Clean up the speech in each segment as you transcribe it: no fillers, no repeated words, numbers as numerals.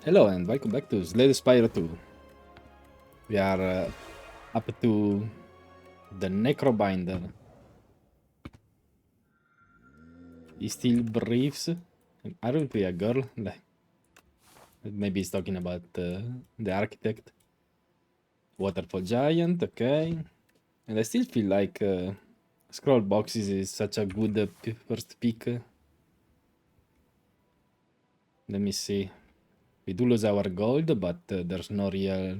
Hello and welcome back to Spire 2. We are up to the Necrobinder. He still breathes. I don't be a girl. Like, maybe he's talking about the architect. Waterfall Giant, okay. And I still feel like Scroll Boxes is such a good first pick. Let me see. We do lose our gold, but there's no real...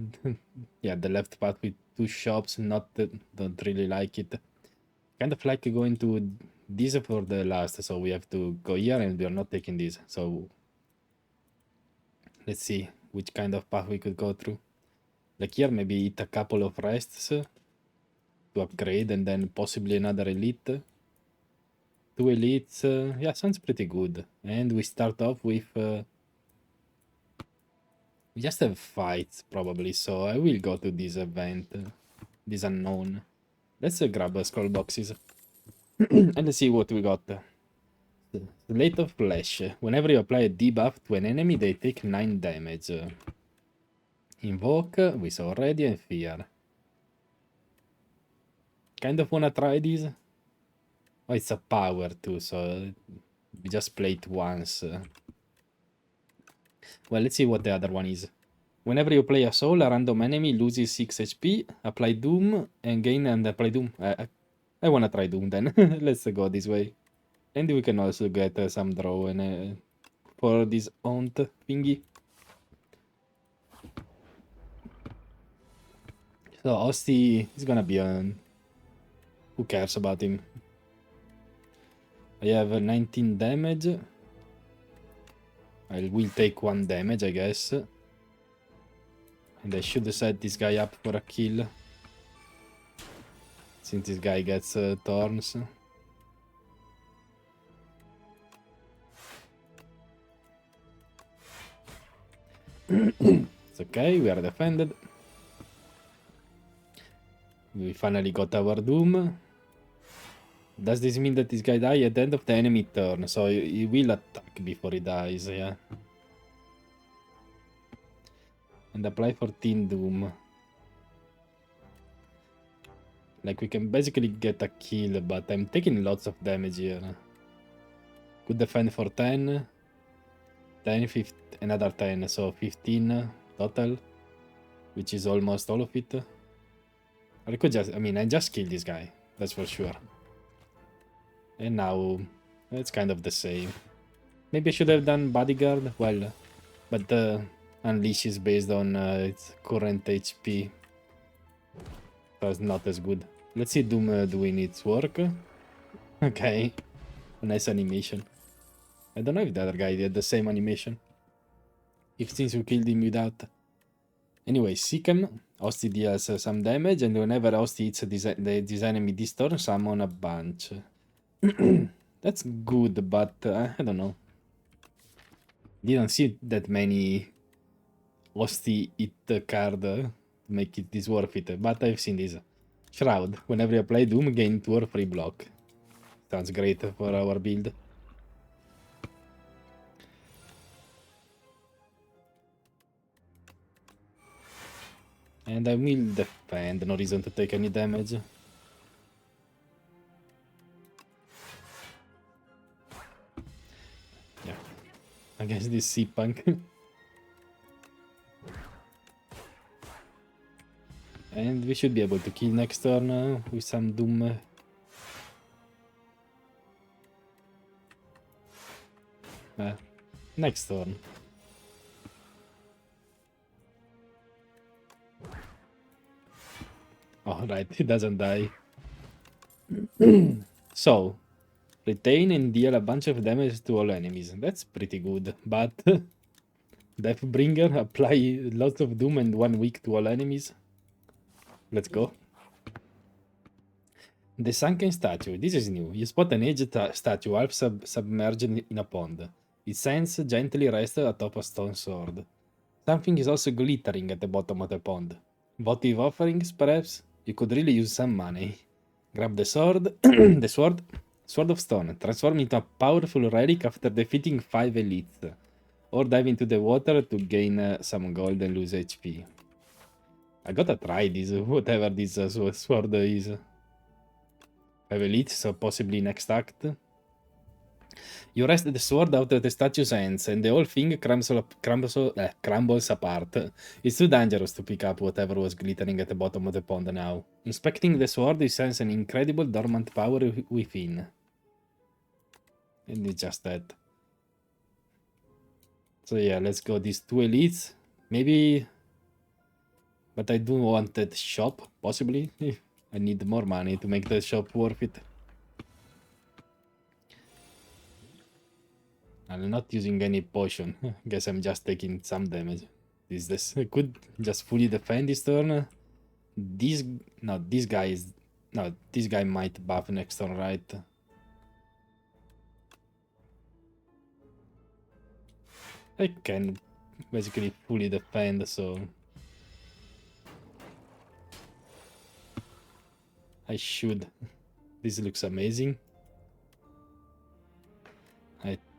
yeah, the left path with two shops, don't really like it. Kind of like going to this for the last, so we have to go here and we are not taking this. So let's see which kind of path we could go through. Like here, maybe eat a couple of rests to upgrade and then possibly another elite. Two elites, yeah, sounds pretty good. And we start off with... we just have fights probably, so I will go to this event, this unknown. Let's grab scroll boxes and let's see what we got. Slate of Flesh. Whenever you apply a debuff to an enemy, they take 9 damage. Invoke, we saw already, and Fear. Kind of wanna try this. Oh, it's a power too, so we just play it once. Well, let's see what the other one is. Whenever you play a soul, a random enemy loses 6 HP, apply Doom, and gain and apply Doom. I wanna try Doom then. Let's go this way. And we can also get some draw and, for this aunt thingy. So Osti is gonna be on. Who cares about him? I have 19 damage. I will take 1 damage, I guess. And I should set this guy up for a kill. Since this guy gets thorns. It's okay, we are defended. We finally got our Doom. Does this mean that this guy dies at the end of the enemy turn? So he will attack before he dies, yeah. And apply 14 Doom. Like we can basically get a kill, but I'm taking lots of damage here. Could defend for 10. 10, 15, another 10, so 15 total. Which is almost all of it. Or I could just, I just killed this guy. That's for sure. And now, it's kind of the same. Maybe I should have done Bodyguard. Well, but the Unleash is based on its current HP. So it's not as good. Let's see Doom doing its work. Okay. A nice animation. I don't know if the other guy did the same animation. If since we killed him without. Anyway, Sikhem. Osti deals some damage, and whenever Osti hits this enemy this turn, summon a bunch. That's good, but I don't know. Didn't see that many Osti hit card to make it this worth it, but I've seen this. Shroud. Whenever you play Doom, gain 2 or 3 block. Sounds great for our build. And I will defend, no reason to take any damage. Yeah, against this C-Punk. And we should be able to kill next turn with some Doom. Next turn. Alright, he doesn't die. So, retain and deal a bunch of damage to all enemies. That's pretty good, but Deathbringer, apply lots of Doom and 1 week to all enemies. Let's go. The Sunken Statue. This is new. You spot an aged statue half submerged in a pond. Its sands gently rest atop a stone sword. Something is also glittering at the bottom of the pond. Votive offerings, perhaps? You could really use some money. Grab the sword. The sword of stone. Transform into a powerful relic after defeating 5 elites. Or dive into the water to gain some gold and lose HP. I gotta try this, whatever this sword is. I have elite, so possibly next act. You wrest the sword out of the statue's hands, and the whole thing crumbles apart. It's too dangerous to pick up whatever was glittering at the bottom of the pond now. Inspecting the sword, you sense an incredible dormant power within. And it's just that. So yeah, let's go these two elites. Maybe... But I do want that shop, possibly. I need more money to make the shop worth it. I'm not using any potion. Guess I'm just taking some damage. This I could just fully defend this turn. This guy is this guy might buff next turn, right? I can basically fully defend, so I should. This looks amazing.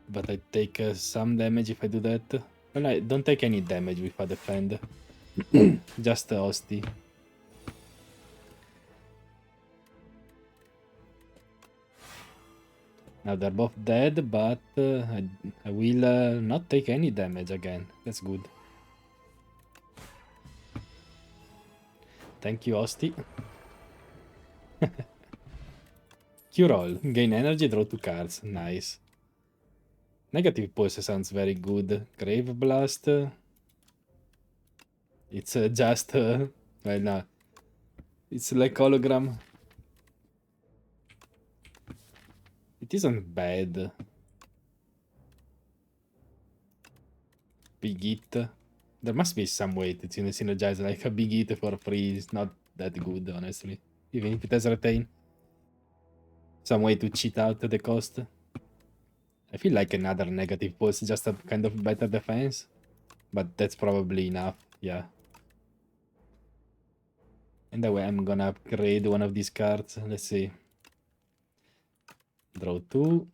But I take some damage if I do that. Well, I don't take any damage if I defend. Just hosty. Now they're both dead, but I will not take any damage again. That's good. Thank you, hosty. Q-roll. Gain energy, draw 2 cards. Nice. Negative pulse sounds very good. Grave Blast. It's just... well, no. It's like hologram. It isn't bad. Big Hit. There must be some way to synergize like a Big Hit for free. It's not that good, honestly. Even if it has retain. Some way to cheat out the cost. I feel like another negative pulse, just a kind of better defense. But that's probably enough, yeah. And that way I'm gonna upgrade one of these cards. Let's see. Draw 2.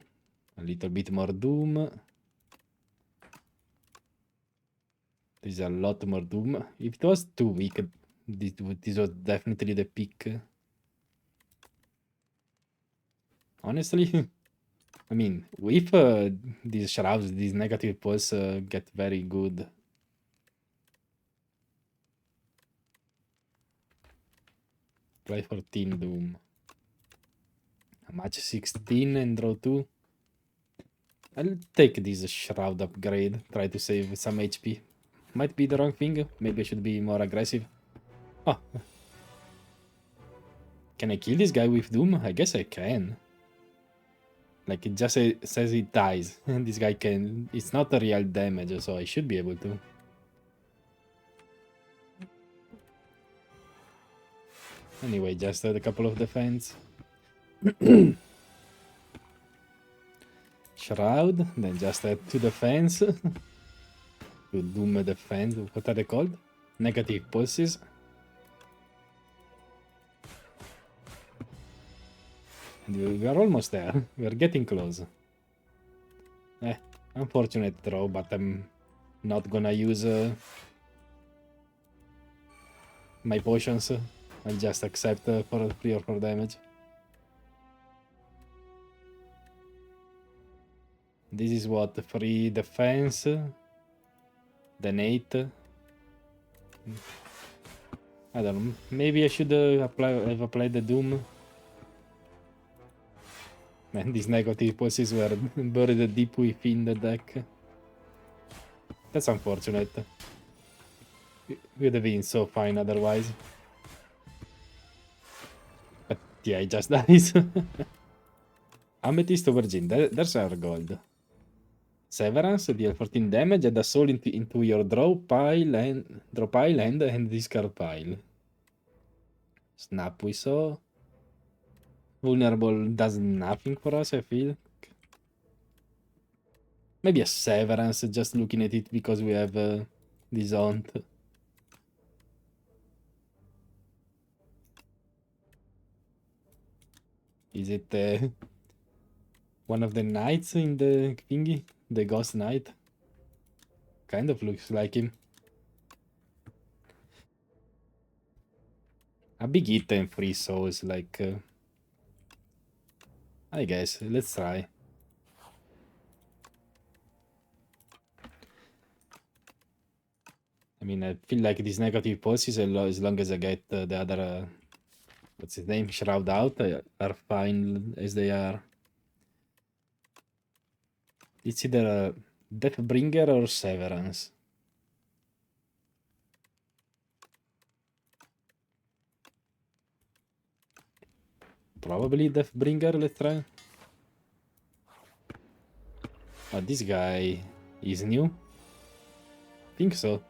A little bit more Doom. This is a lot more Doom. If it was too weak, this was definitely the pick. Honestly, I mean, if these shrouds, these negative pulse get very good. Play 14 Doom. Match 16 and draw 2. I'll take this shroud upgrade. Try to save some HP. Might be the wrong thing. Maybe I should be more aggressive. Oh. Can I kill this guy with Doom? I guess I can. Like, it just says it dies. This guy can... It's not a real damage, so I should be able to. Anyway, just a couple of defense. Shroud, then just add 2 defense. To Doom defense, what are they called? Negative pulses. And we are almost there. We are getting close. Unfortunate throw, but I'm not gonna use my potions. I'll just accept for 3 or 4 damage. This is what? 3 defense. Then 8. I don't know. Maybe I should have applied the Doom. Man, these negative pulses were buried deep within the deck. That's unfortunate. It would have been so fine otherwise. But yeah, it just dies. Amethyst Virgin, there's our gold. Severance, deal 14 damage, add a soul into your draw pile and discard pile. Snap we saw. Vulnerable does nothing for us, I feel. Maybe a Severance, just looking at it because we have this aunt. Is it one of the knights in the thingy? The Ghost Knight? Kind of looks like him. A big hit and 3 souls, like... I guess, let's try. I mean, I feel like these negative pulses, as long as I get the other... what's his name? Shroud out, are fine as they are. It's either Deathbringer or Severance. Probably Deathbringer, let's try. Oh, this guy is new? Think so.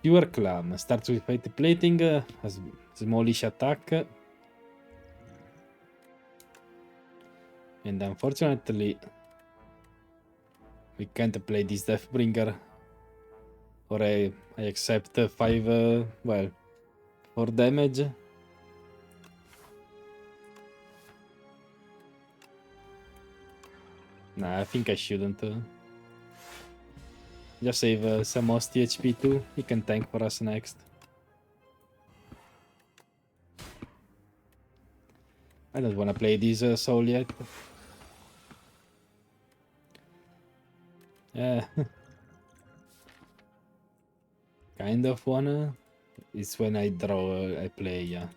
Pure Clam. Starts with Fate Plating, has smallish attack. And unfortunately, we can't play this Deathbringer. Or I accept 5, well, 4 damage. Nah, I think I shouldn't. Just save some Hosty HP too. He can tank for us next. I don't wanna play this soul yet. Yeah. Kind of wanna. It's when I draw, I play, yeah.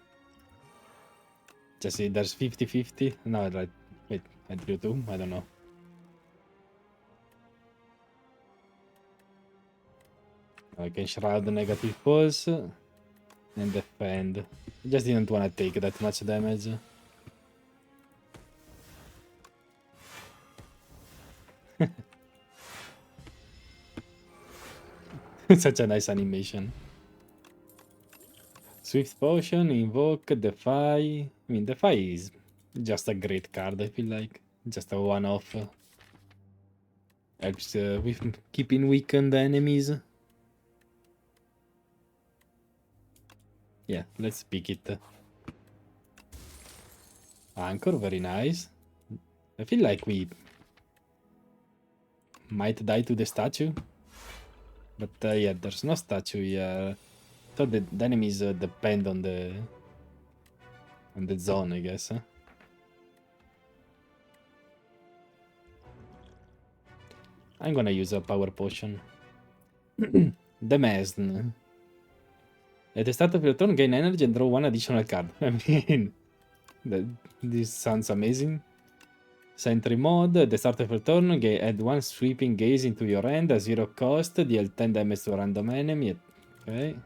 Just see, there's 50-50. No, right. Wait, I drew 2? I don't know. I can shroud the negative pulse and defend. I just didn't want to take that much damage. Such a nice animation. Swift Potion, Invoke, Defy. I mean, Defy is just a great card, I feel like. Just a one-off. Helps with keeping weakened enemies. Yeah, let's pick it. Anchor, very nice. I feel like we might die to the statue. But yeah, there's no statue here. I thought the enemies depend on the zone, I guess. I'm gonna use a power potion. The Mesn. At the start of your turn, gain energy and draw 1 additional card. I mean, this sounds amazing. Sentry mode. At the start of your turn, add 1 sweeping gaze into your hand at 0 cost. Deal 10 damage to a random enemy. Okay.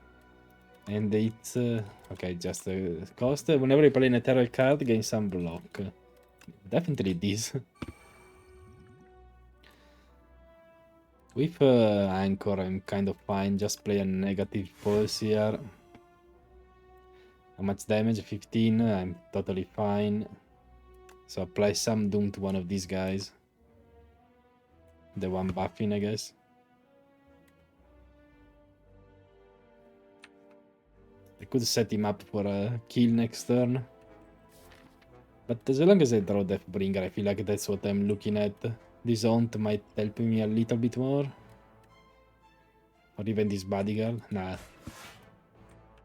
And it's... okay, just cost. Whenever you play an ethereal card, gain some block. Definitely this. With Anchor, I'm kind of fine. Just play a negative pulse here. How much damage? 15. I'm totally fine. So apply some doom to one of these guys. The one buffing, I guess. I could set him up for a kill next turn. But as long as I draw Deathbringer, I feel like that's what I'm looking at. This Haunt might help me a little bit more. Or even this Bodyguard. Nah.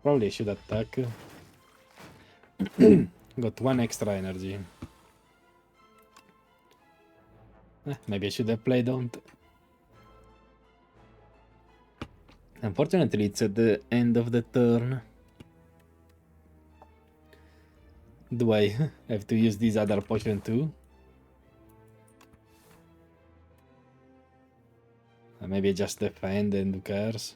Probably I should attack. Got 1 extra energy. Maybe I should have played Haunt. Unfortunately, it's at the end of the turn. Do I have to use this other potion too? Maybe I just defend and who cares?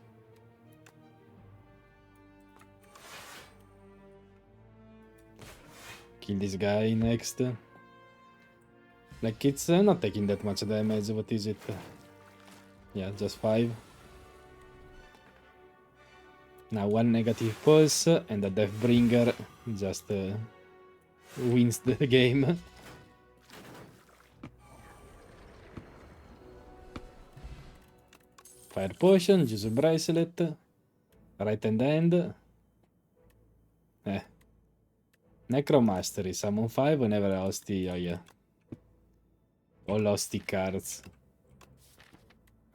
Kill this guy next. Like, it's not taking that much damage. What is it? Yeah, just 5. Now 1 negative pulse and a Deathbringer just wins the game. Fire Potion, use a Bracelet, right hand. Necromastery, summon 5 whenever Hosty, oh yeah. All Hosty cards.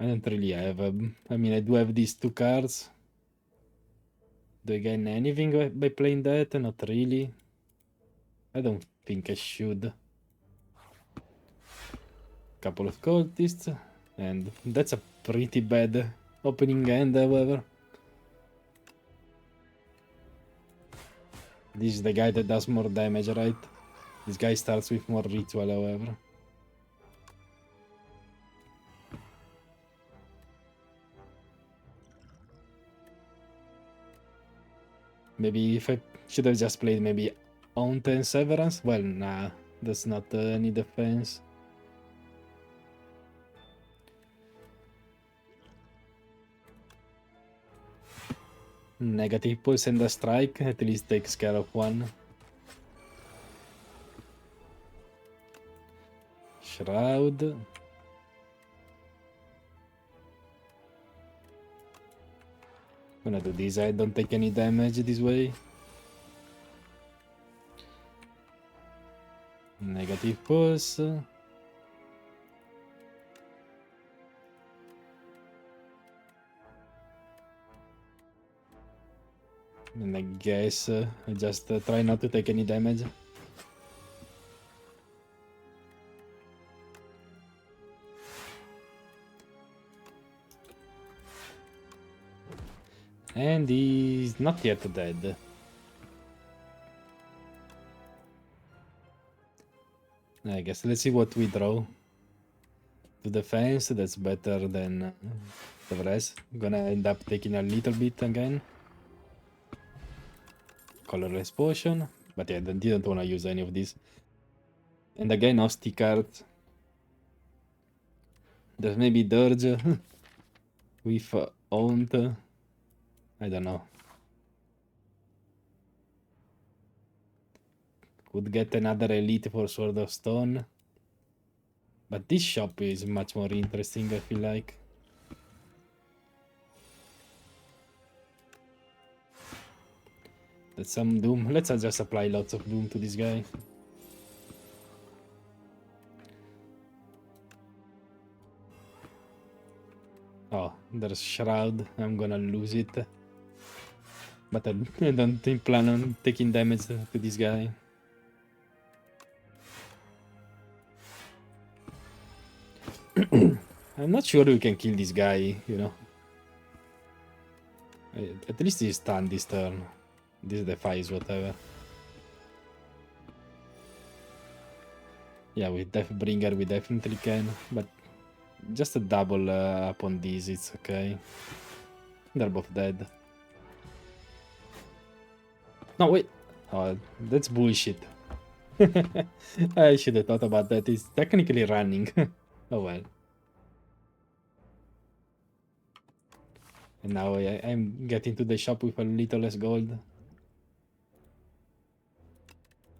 I don't really have. I mean, I do have these 2 cards. Do I gain anything by playing that? Not really. I don't think I should. Couple of cultists, and that's a pretty bad opening hand, however. This is the guy that does more damage, right? This guy starts with more ritual, however. Maybe if I should have just played maybe Aunt and Severance? Well, nah, that's not any defense. Negative pulse and a strike at least takes care of one. Shroud. Gonna do this, I don't take any damage this way. Negative pulse. And I guess I just try not to take any damage. And he's not yet dead. I guess let's see what we draw. To defense, that's better than the rest. Gonna end up taking a little bit again. Colorless potion. But yeah, I didn't want to use any of these. And again, Hosty cards. There's maybe Dirge with Aunt. I don't know. Could get another elite for Sword of Stone. But this shop is much more interesting, I feel like. That's some Doom. Let's just apply lots of Doom to this guy. Oh, there's Shroud. I'm gonna lose it. But I don't plan on taking damage to this guy. I'm not sure we can kill this guy, you know. At least he's stunned this turn. This defies whatever. Yeah, with Deathbringer we definitely can, but just a double up on these, it's okay. They're both dead. No, wait. Oh, that's bullshit. I should have thought about that. It's technically running. Oh well. And now I'm getting to the shop with a little less gold.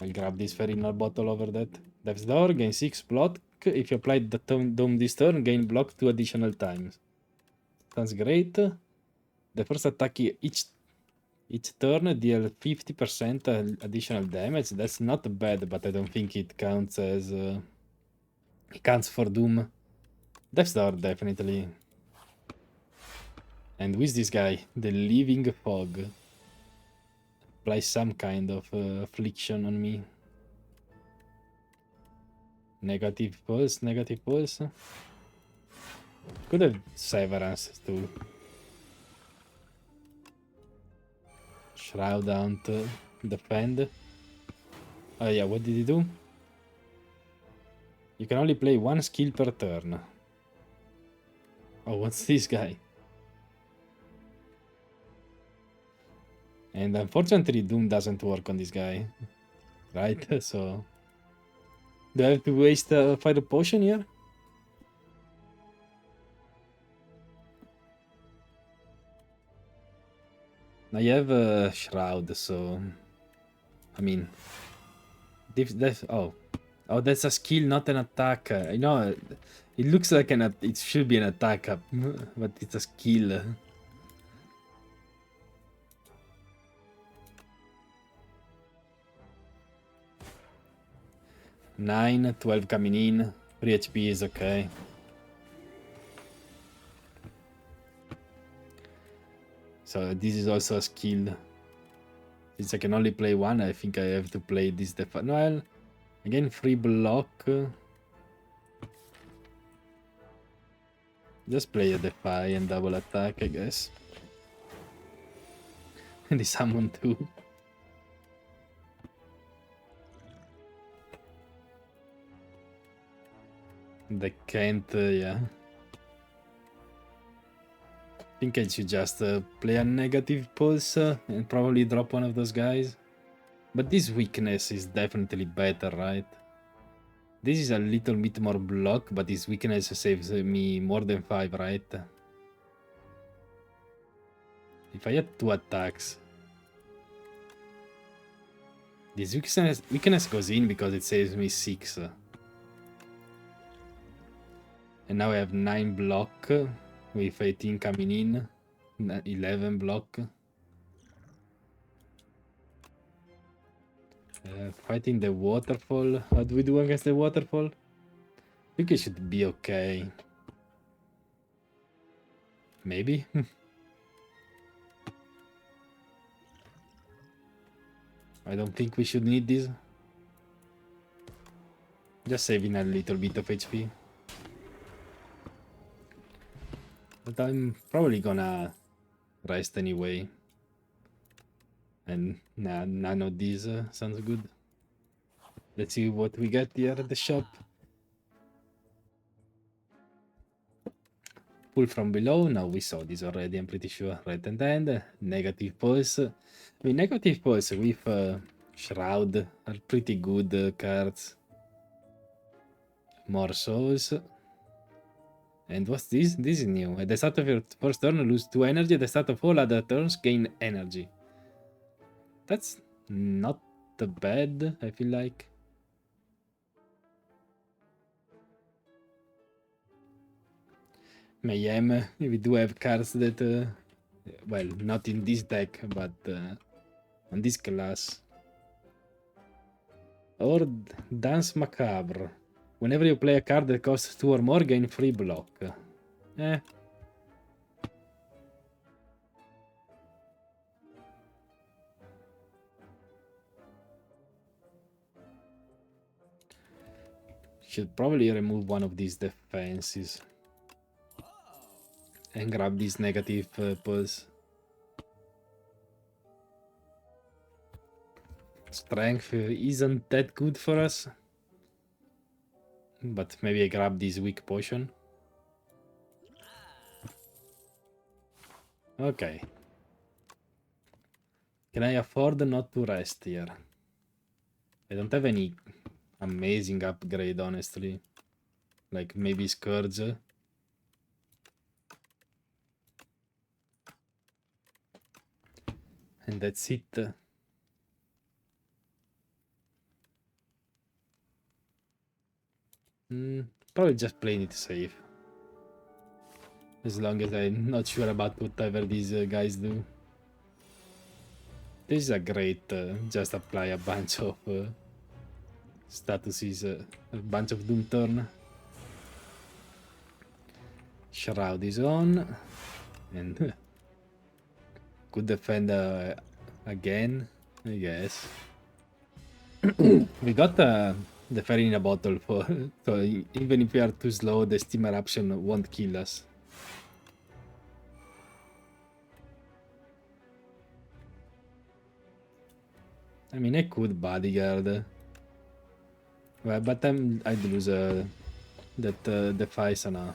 I'll grab this Ferinal bottle over that. Death's Door, gain 6 block. If you apply the Dome this turn, gain block 2 additional times. Sounds great. The first attack each turn deal 50% additional damage. That's not bad, but I don't think it counts as... it counts for Doom. Death's Door, definitely. And with this guy, the Living Fog. Apply some kind of affliction on me. Negative pulse, negative pulse. Could have Severance too. Shroud Aunt, defend. Oh yeah, what did he do? You can only play 1 skill per turn. Oh, what's this guy? And unfortunately, Doom doesn't work on this guy. Right? So... do I have to waste a fire potion here? I have a Shroud, so... I mean... oh. Oh, that's a skill, not an attack. I know, it looks like it should be an attack, but it's a skill. Nine, 12 coming in. 3 HP is okay. So this is also a skill. Since I can only play one, I think I have to play this Defy. No, again, free block. Just play a Defy and double attack, I guess. And the summon too. The can't, yeah. I think I should just play a negative pulse and probably drop one of those guys. But this weakness is definitely better, right? This is a little bit more block, but this weakness saves me more than 5, right? If I had 2 attacks... This weakness goes in because it saves me 6. And now I have 9 block, with 18 coming in, 11 block. Fighting the waterfall. How do we do against the waterfall? I think it should be okay. Maybe? I don't think we should need this. Just saving a little bit of HP. But I'm probably gonna rest anyway. And nah, none of these sounds good. Let's see what we get here at the shop. Pull from below. Now we saw this already, I'm pretty sure. Right hand, negative pulse. I mean, negative pulse with Shroud are pretty good cards. More souls. And what's this? This is new. At the start of your first turn, lose 2 energy. At the start of all other turns, gain energy. That's not bad, I feel like. Mayhem, we do have cards that, well, not in this deck, but on this class. Or Dance Macabre. Whenever you play a card that costs 2 or more, gain free block. Should probably remove one of these defenses. And grab this negative pulse. Strength isn't that good for us. But maybe I grab this weak potion. Okay. Can I afford not to rest here? I don't have any amazing upgrade, honestly. Like maybe Scourge. And that's it. Probably just playing it safe. As long as I'm not sure about whatever these guys do. This is a great, just apply a bunch of statuses, a bunch of Doom turn. Shroud is on. And could defend again, I guess. We got the fairy in a bottle for, so even if we are too slow, the steam eruption won't kill us. I mean, I could bodyguard. Well, but I'd lose that Defy Sana.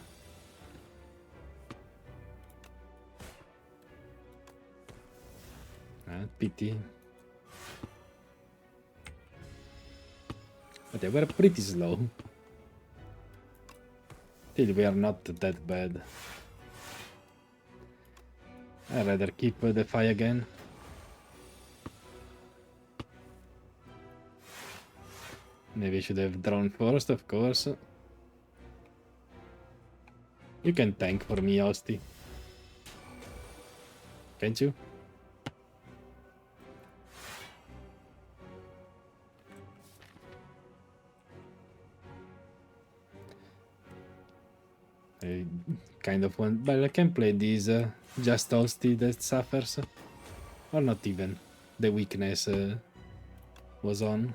Pity. But they were pretty slow. Still, we are not that bad. I'd rather keep the Defy again. Maybe I should have drawn first, of course. You can tank for me, Osti. Can't you? I kind of want, but I can play these Just Toasty that suffers? Or not even? The weakness was on.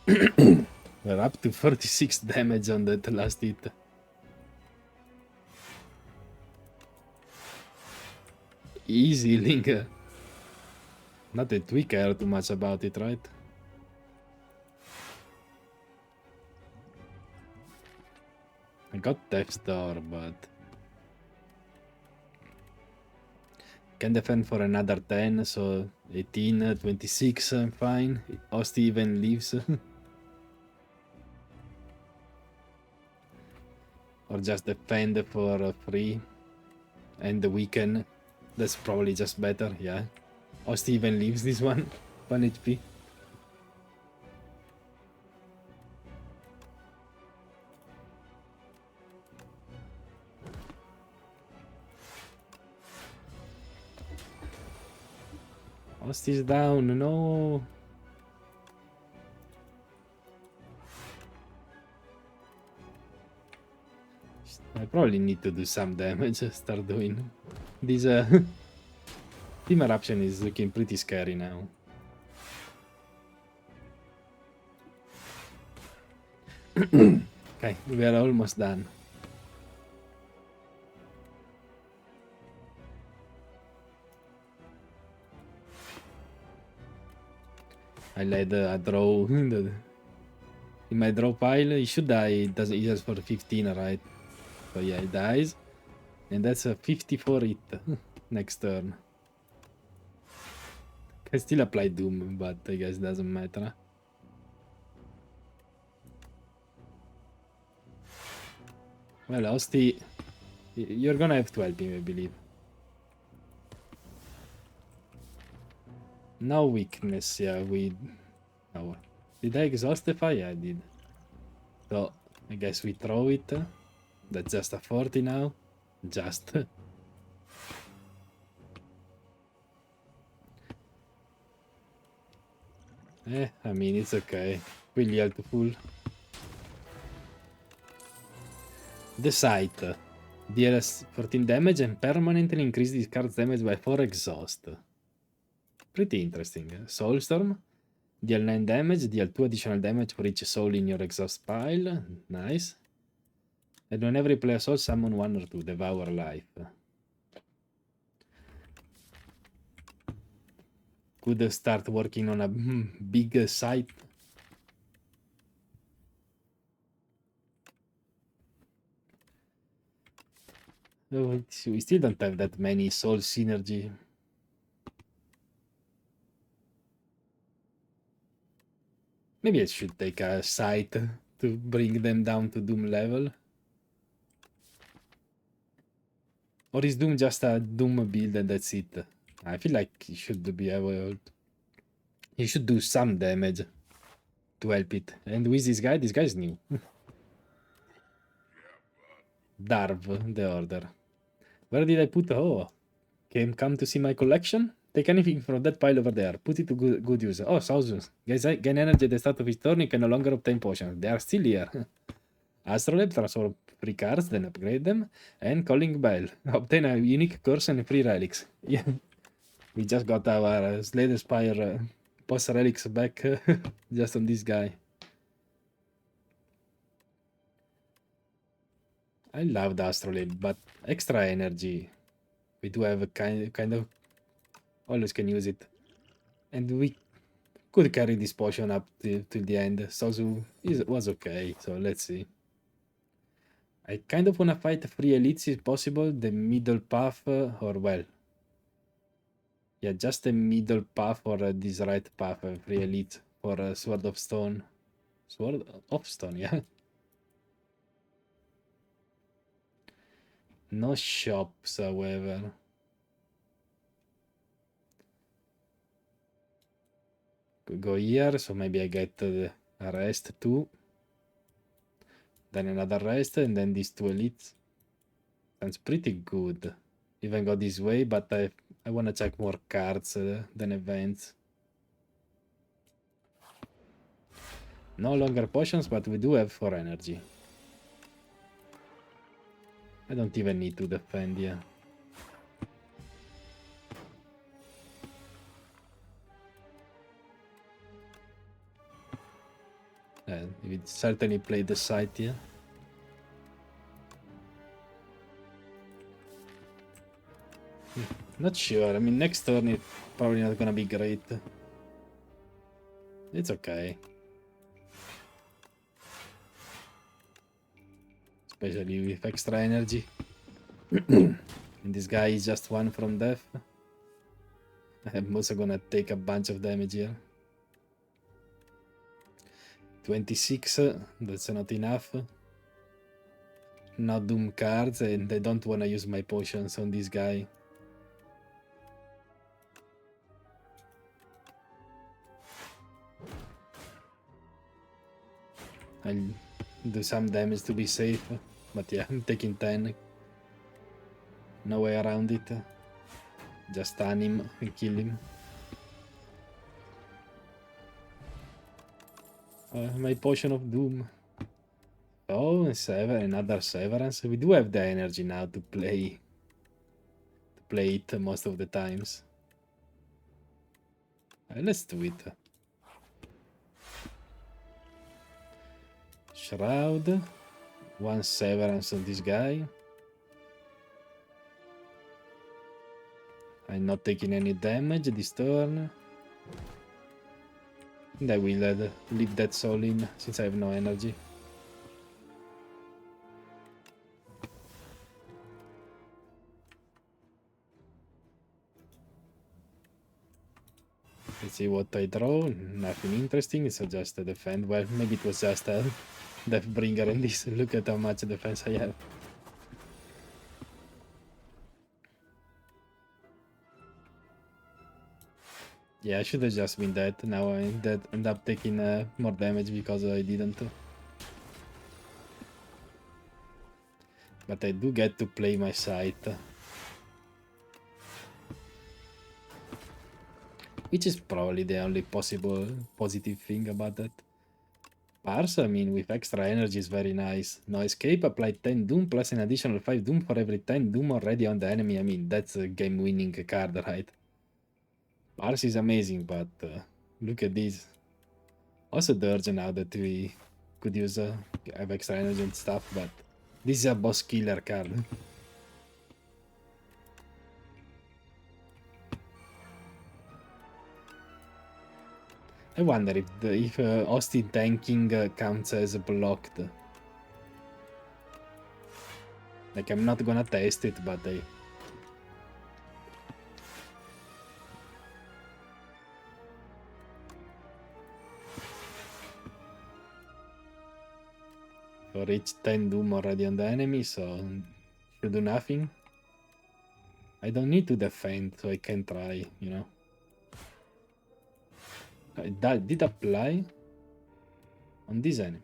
We're up to 46 damage on that last hit. Easy, Link. Not that we care too much about it, right? I got Death's Door, but... Can defend for another 10, so 18, 26, I'm fine. Osti even leaves. Or just defend for 3. And the weaken. That's probably just better, yeah. Osti even leaves this one. 1 HP. Osti's down, no. I probably need to do some damage, start doing. This team eruption is looking pretty scary now. Okay, we are almost done. I let a draw in my draw pile. He should die. It doesn't. He has for 15, right? So yeah, he dies, and that's a 54 hit next turn. I still apply Doom, but I guess it doesn't matter. Well, Osti, you're gonna have to help him, I believe. No weakness, yeah, no. Did I exhaustify? Yeah, I did. So, I guess we throw it. That's just a 40 now. Just. I mean, it's okay. Really helpful. The Sight. Deals 14 damage and permanently increase this card's damage by 4 exhaust. Pretty interesting. Soulstorm. Deal 9 damage, deal 2 additional damage for each soul in your exhaust pile. Nice. And whenever you play a soul, summon 1 or 2, devour life. Could start working on a big site. Oh, we still don't have that many soul synergy. Maybe I should take a site to bring them down to Doom level. Or is Doom just a Doom build and that's it? I feel like he should be able... He should do some damage to help it. And with this guy's new. Darv, the order. Where did I put... Oh, come to see my collection? Take anything from that pile over there. Put it to good use. Oh, thousands. Guys, gain energy at the start of his turn. You can no longer obtain potions. They are still here. Astrolabe, transform 3 cards, then upgrade them. And Calling Bell. Obtain a unique curse and 3 relics. Yeah. We just got our Slade Spire post relics back just on this guy. I love the Astrolabe, but extra energy. We do have a kind of... Always can use it. And we could carry this potion up till the end. Sozu was okay, so let's see. I kind of want to fight 3 elites if possible. The middle path, or well... Yeah, just the middle path or this right path, 3 elites for Sword of Stone. Sword of Stone, yeah. No shops, however. Could go here, so maybe I get a rest too. Then another rest, and then these 2 elites. Sounds pretty good. Even go this way, but I want to check more cards than events. No longer potions, but we do have 4 energy. I don't even need to defend here. We certainly play the side here. Not sure. I mean, next turn it's probably not gonna be great. It's okay. Especially with extra energy. And this guy is just 1 from death. I'm also gonna take a bunch of damage here. 26, that's not enough. No Doom cards, and I don't wanna use my potions on this guy. I'll do some damage to be safe, but yeah, I'm taking 10. No way around it. Just stun him and kill him. My potion of doom. Oh, another severance. We do have the energy now to play it most of the times. Let's do it. Shroud. 1 severance on this guy. I'm not taking any damage this turn. And I will leave that soul in since I have no energy. Let's see what I draw. Nothing interesting, so just a defend. Well, maybe it was just a Deathbringer in this. Look at how much defense I have. Yeah, I should have just been dead. Now I end up taking more damage because I didn't. But I do get to play my site. Which is probably the only possible positive thing about that. Parse, I mean, with extra energy is very nice. No escape, apply 10 Doom plus an additional 5 Doom for every 10 Doom already on the enemy. I mean, that's a game-winning card, right? Parse is amazing, but look at this. Also Dirge now that we could use have extra energy and stuff, but this is a boss killer card. I wonder if Austin tanking counts as blocked. Like, I'm not gonna test it, but I... For each 10 Doom already on the enemy, so should do nothing. I don't need to defend, so I can try, you know. That did apply on this enemy.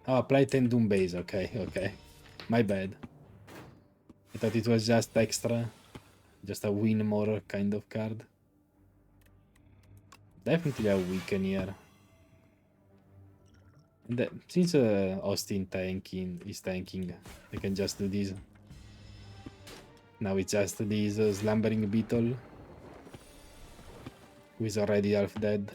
Oh, apply 10 Doom base, okay. My bad. I thought it was just extra. Just a win more kind of card. Definitely a weaken here. And since Austin is tanking, I can just do this. Now it's just this slumbering beetle, who is already half dead.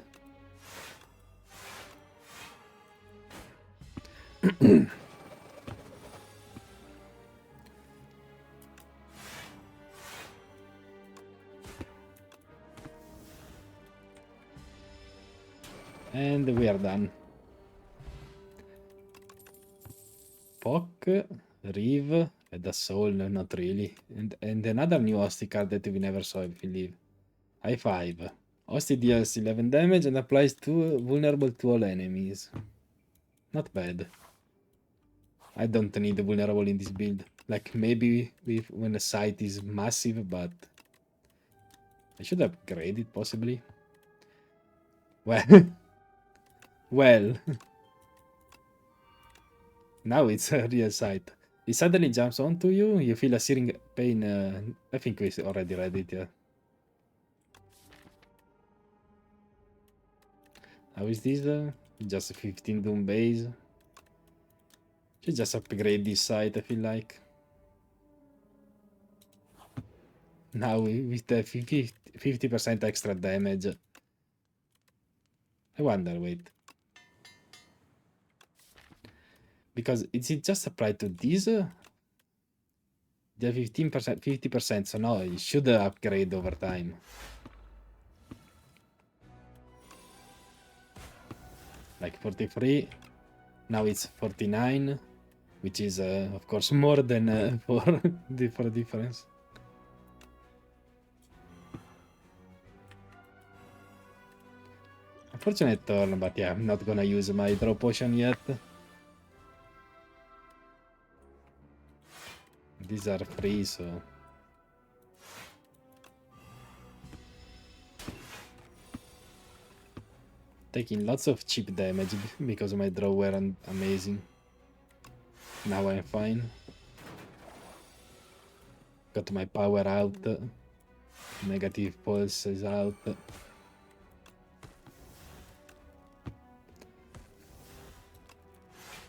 And we are done. Pock, Reeve, and a soul, not really. And another new Austin card that we never saw, I believe. High 5. Austin deals 11 damage and applies 2 vulnerable to all enemies. Not bad. I don't need vulnerable in this build. Like, maybe when the site is massive, but I should upgrade it possibly. Well, well. Now it's a real site. It suddenly jumps onto you, you feel a searing pain. I think we already read it, yeah. How is this? Just a 15 Doom base. Should just upgrade this site, I feel like. Now with the 50% extra damage. I wonder, wait. Because is it just applied to this? The 15%, 50%, so no, it should upgrade over time. Like 43, now it's 49, which is of course more than 4 for difference. Unfortunate turn, but yeah, I'm not gonna use my draw potion yet. These are free, so... Taking lots of cheap damage because my draw weren't amazing. Now I'm fine. Got my power out. Negative pulse is out.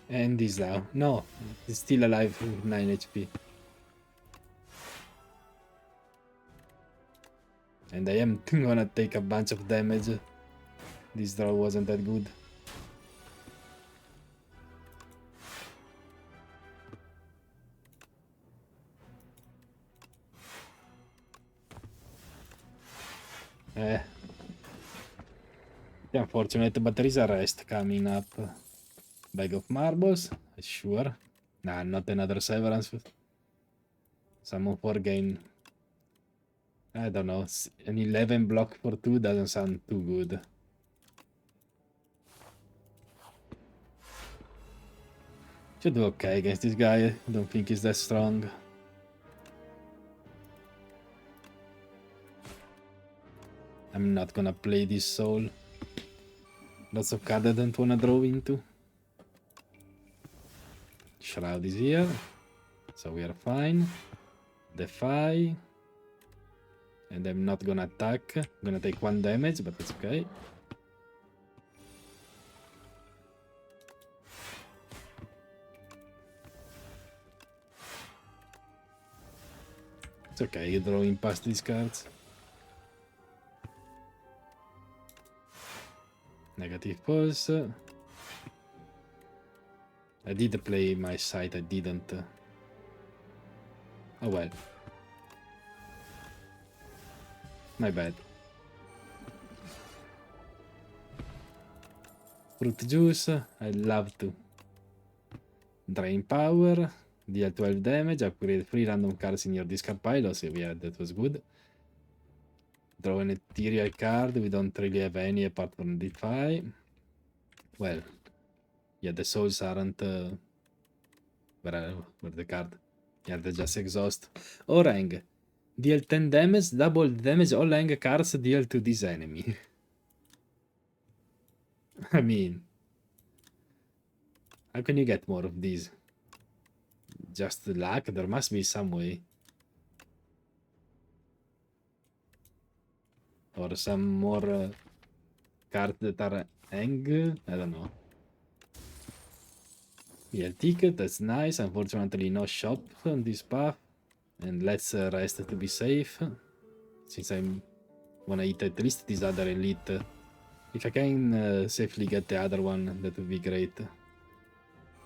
And this now. No, it's still alive with 9 HP. And I am gonna take a bunch of damage. This draw wasn't that good. Unfortunate, but there is a rest coming up. Bag of marbles, sure. Nah, not another severance. Summon 4 gain. I don't know. An 11 block for 2 doesn't sound too good. Should do okay against this guy. I don't think he's that strong. I'm not gonna play this soul. Lots of cards I don't wanna draw into. Shroud is here, so we are fine. Defy. And I'm not gonna attack. I'm gonna take 1 damage, but it's okay. It's okay, drawing past these cards. Negative pulse. I did play my side, I didn't. Oh well. My bad. Fruit juice, I love to. Drain power, deal 12 damage, upgrade 3 random cards in your discard pile. So yeah, that was good. Draw an ethereal card, we don't really have any apart from Defy. Well, yeah, the souls aren't... where the card? Yeah, they're just exhaust. Orang. Deal 10 damage, double damage all Lang cards deal to this enemy. I mean... How can you get more of these? Just luck? There must be some way. Or some more cards that are Ang? I don't know. Yeah, ticket, that's nice. Unfortunately, no shop on this path. And let's rest to be safe. Since I'm wanna eat at least this other elite. If I can safely get the other one, that would be great.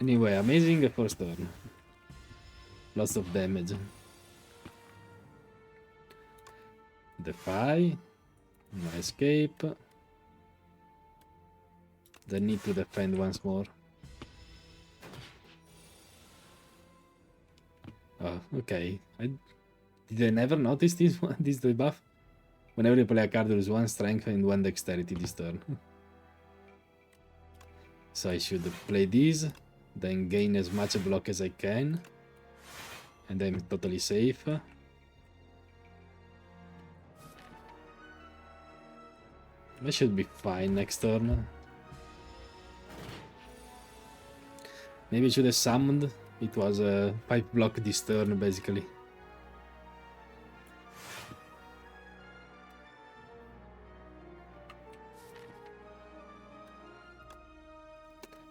Anyway, amazing first turn. Lots of damage. Defy. No escape. Then need to defend once more. Oh, okay. Did I never notice this one, this debuff? Whenever you play a card, there is 1 strength and 1 dexterity this turn. So I should play this, then gain as much block as I can. And I'm totally safe. I should be fine next turn. Maybe I should have summoned. It was a 5 block this turn, basically.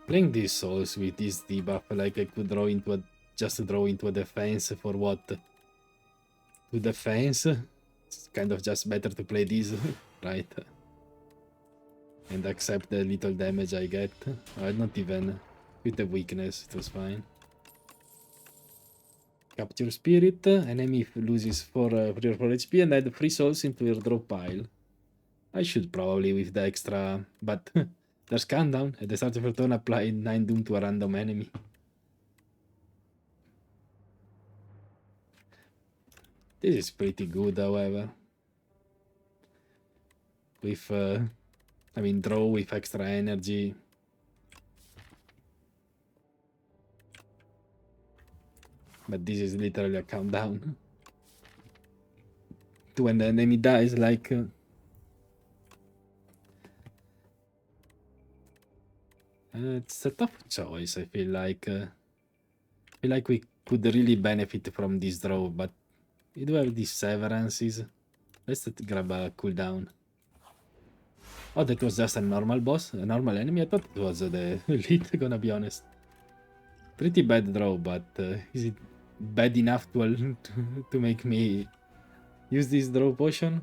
Playing these souls with this debuff, like I could draw into a just draw into a defense for what? To defense? It's kind of just better to play these, right? And accept the little damage I get. Not even with the weakness, it was fine. Capture spirit, enemy loses 4 3 or 4 HP and add 3 souls into your draw pile. I should probably with the extra, but there's countdown. At the start of your turn, apply 9 doom to a random enemy. This is pretty good, however. With, I mean, draw with extra energy. But this is literally a countdown. To when the enemy dies, like... it's a tough choice, I feel like. We could really benefit from this draw, but we do have these severances. Let's grab a cooldown. Oh, that was just a normal boss, a normal enemy. I thought it was the elite, gonna be honest. Pretty bad draw, but is it bad enough to make me use this draw potion?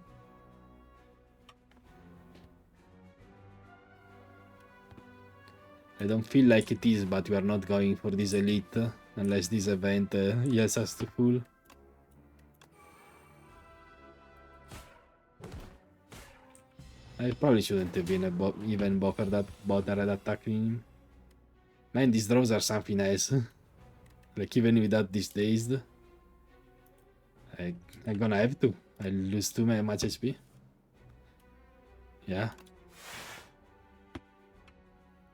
I don't feel like it is, but we are not going for this elite unless this event yells us to full. I probably shouldn't have been even bothered attacking him. Man, these draws are something else. Like, even without this dazed, I'm gonna have to. I lose too much HP. Yeah.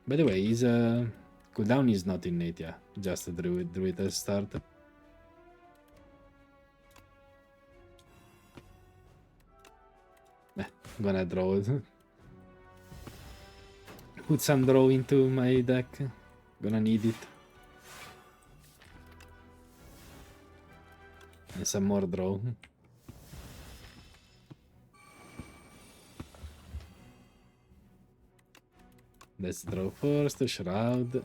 By the way, his cooldown is not innate, yeah. Just a druid start. Gonna draw it. Put some draw into my deck. Gonna need it. And some more draw. Let's draw first, Shroud.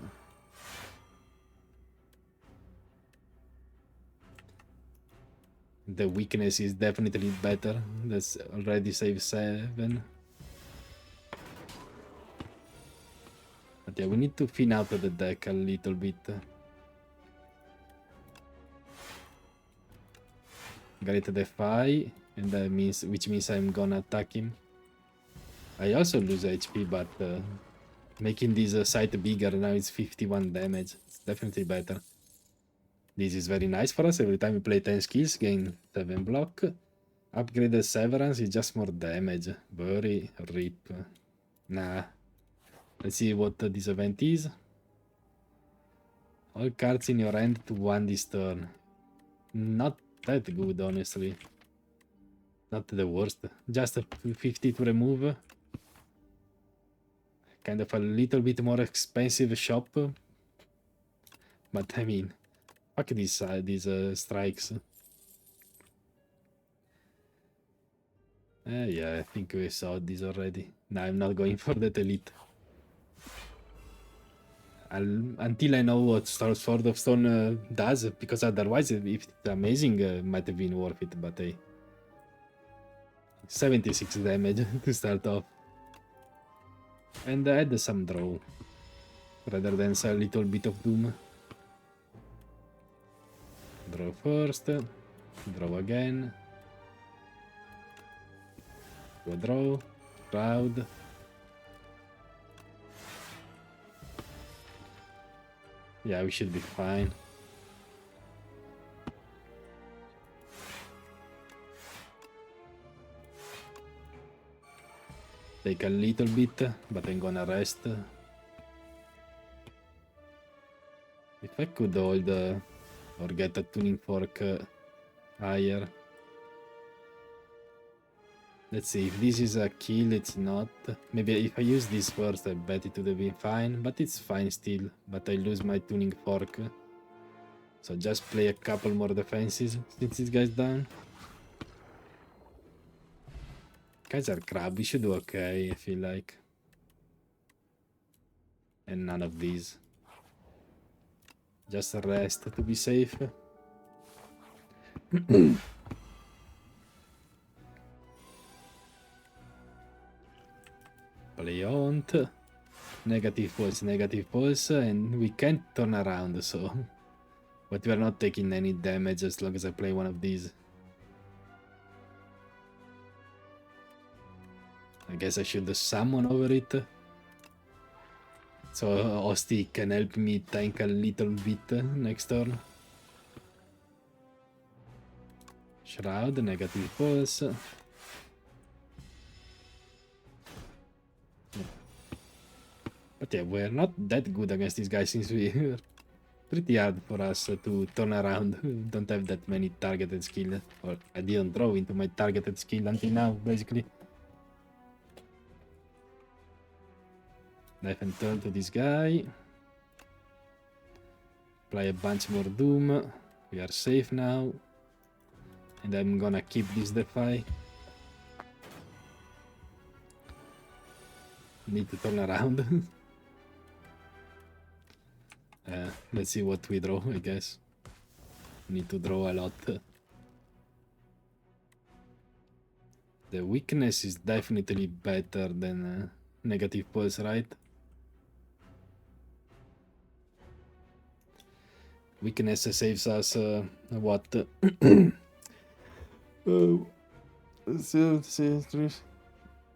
The weakness is definitely better. That's already save 7. But yeah, we need to thin out the deck a little bit. Great Defy, and that means, which means I'm gonna attack him. I also lose HP, but making this site bigger now it's 51 damage. It's definitely better. This is very nice for us. Every time we play 10 skills, gain 7 block. Upgraded Severance is just more damage. Bury, rip. Nah. Let's see what this event is. All cards in your hand to 1 this turn. Not that good, honestly. Not the worst. Just a 50 to remove. Kind of a little bit more expensive shop. But I mean, fuck these strikes. Yeah, I think we saw this already. No, I'm not going for that elite. Until I know what Sword of Stone does, because otherwise, if it's amazing, it might have been worth it, but 76 damage to start off. And add some draw, rather than a little bit of doom. Draw first, draw again. Draw, Shroud. Yeah, we should be fine. Take a little bit, but I'm gonna rest. If I could hold or get a tuning fork higher. Let's see, if this is a kill, it's not. Maybe if I use this first, I bet it would have been fine, but it's fine still. But I lose my tuning fork. So just play a couple more defenses since this guy's down. Guys are crap, we should do okay, I feel like. And none of these. Just rest to be safe. Play Haunt. Negative pulse, and we can't turn around, so... But we are not taking any damage as long as I play one of these. I guess I should summon over it. So Osti can help me tank a little bit next turn. Shroud, negative pulse. But yeah, we're not that good against these guys since we're pretty hard for us to turn around. We don't have that many targeted skill. Or I didn't draw into my targeted skill until now, basically. Life and turn to this guy. Play a bunch more Doom. We are safe now. And I'm gonna keep this Defy. Need to turn around. Let's see what we draw, I guess. Need to draw a lot. The weakness is definitely better than negative pulse, right? Weakness saves us what?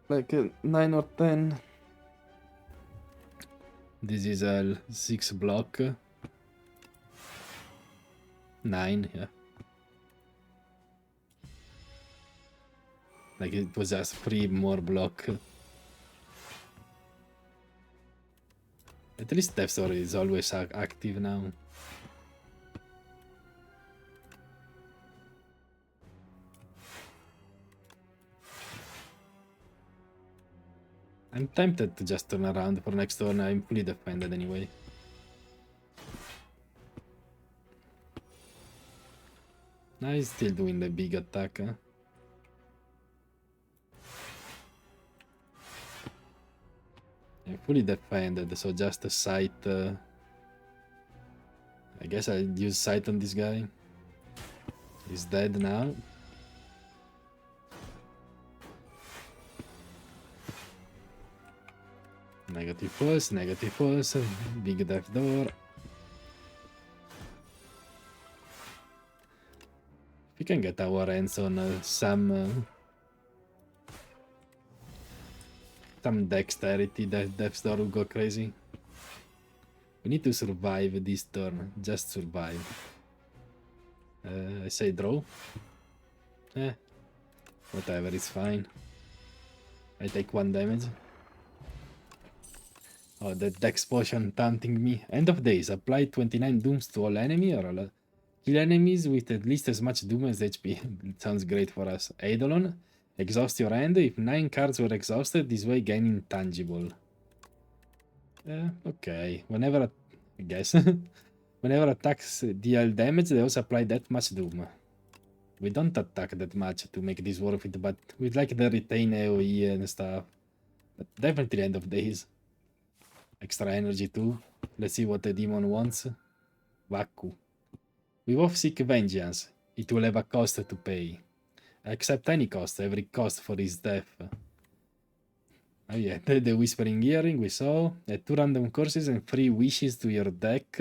Like 9 or 10. This is a 6 block. 9, yeah. Like it was just 3 more block. At least Death Story is always active now. I'm tempted to just turn around for next turn. I'm fully defended anyway. Now he's still doing the big attack, huh? I'm fully defended, so just a sight. I guess I'll use sight on this guy. He's dead now. Negative pulse, big death door. We can get our hands on some dexterity, that death door will go crazy. We need to survive this turn, just survive. I say draw. Whatever, it's fine. I take 1 damage. Oh, the Dex potion taunting me. End of days. Apply 29 dooms to all enemy or all. Kill enemies with at least as much doom as HP. It sounds great for us. Eidolon. Exhaust your hand. If 9 cards were exhausted, this way gain intangible. Okay. Whenever, I guess. Whenever attacks deal damage, they also apply that much doom. We don't attack that much to make this worth it, but we'd like the retain AoE and stuff. But definitely end of days. Extra energy too. Let's see what the demon wants. Vaku. We both seek vengeance. It will have a cost to pay. Accept any cost, every cost for his death. Oh yeah, the Whispering Earring we saw. 2 random courses and 3 wishes to your deck.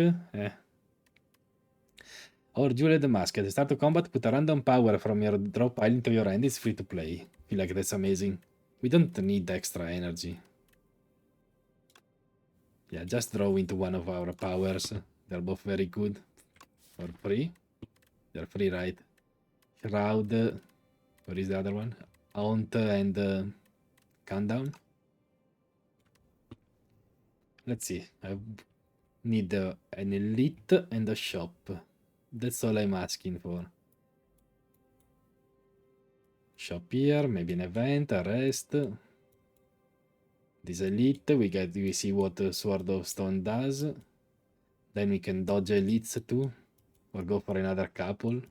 Or Jeweled Mask. At the start of combat, put a random power from your draw pile into your hand. It's free to play. Feel like that's amazing. We don't need extra energy. Yeah, just draw into one of our powers. They're both very good. For free. They're free, right? Shroud. Where is the other one? Haunt and Countdown. Let's see. I need an elite and a shop. That's all I'm asking for. Shop here, maybe an event, a rest. This elite, we see what Sword of Stone does. Then we can dodge elites too. Or go for another couple.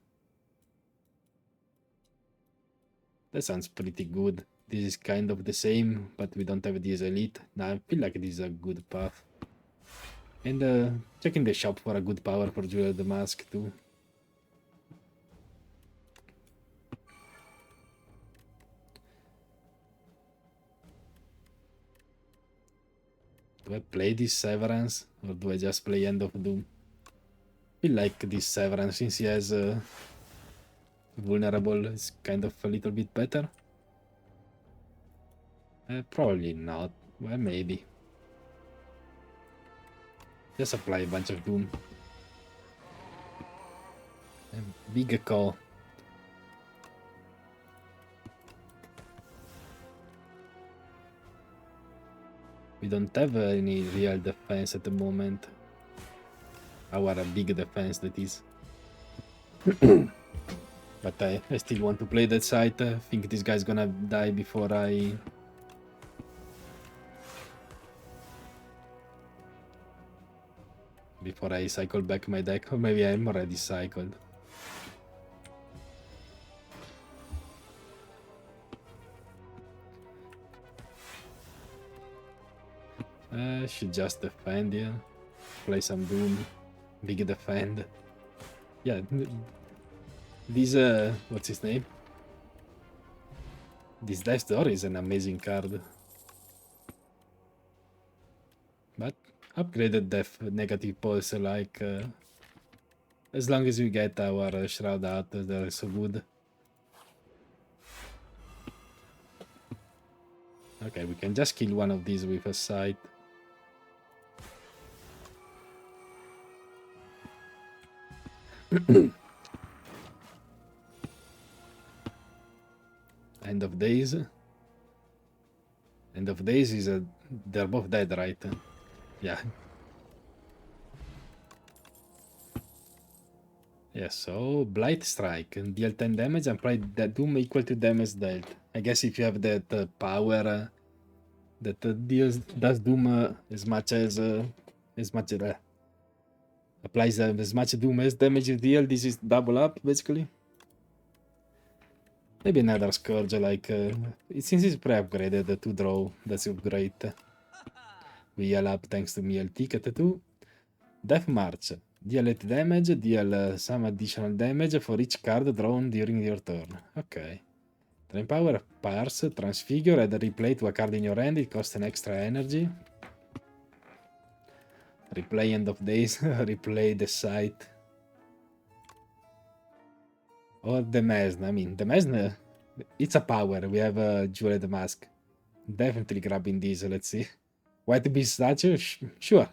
That sounds pretty good. This is kind of the same, but we don't have this elite. Now I feel like this is a good path. And checking the shop for a good power for Julia the Mask too. Do I play this Severance or do I just play End of Doom? I feel like this Severance, since he has vulnerable, is kind of a little bit better. Probably not. Well, maybe. Just apply a bunch of Doom. Big call. We don't have any real defense at the moment. Our big defense, that is. But I still want to play that side. I think this guy's gonna die before I... Before I cycle back my deck. Or maybe I'm already cycled. I should just defend here. Play some Doom. Big defend. Yeah. This, what's his name? This Death Door is an amazing card. But upgraded Death negative pulse, like... as long as we get our Shroud out, they're so good. Okay, we can just kill one of these with a sight. End of Days. End of Days is a... They're both dead, right? Yeah. Yeah, so Blight Strike. Deal 10 damage and apply that Doom equal to damage dealt. I guess if you have that power that does Doom as much as applies as much Doom as damage you deal, this is double up basically. Maybe another Scourge, like since it's pre-upgraded to draw, that's great. We heal up thanks to Meal Ticket too. Death March. Deal 8 damage, deal some additional damage for each card drawn during your turn. Okay. Drain Power, Parse, Transfigure, add a replay to a card in your hand, it costs an extra energy. Replay End of Days, replay the site. Or the Mesne. I mean, the Mesne, it's a power. We have Jewel the Mask. Definitely grabbing these, let's see. White Beast statue? Sure.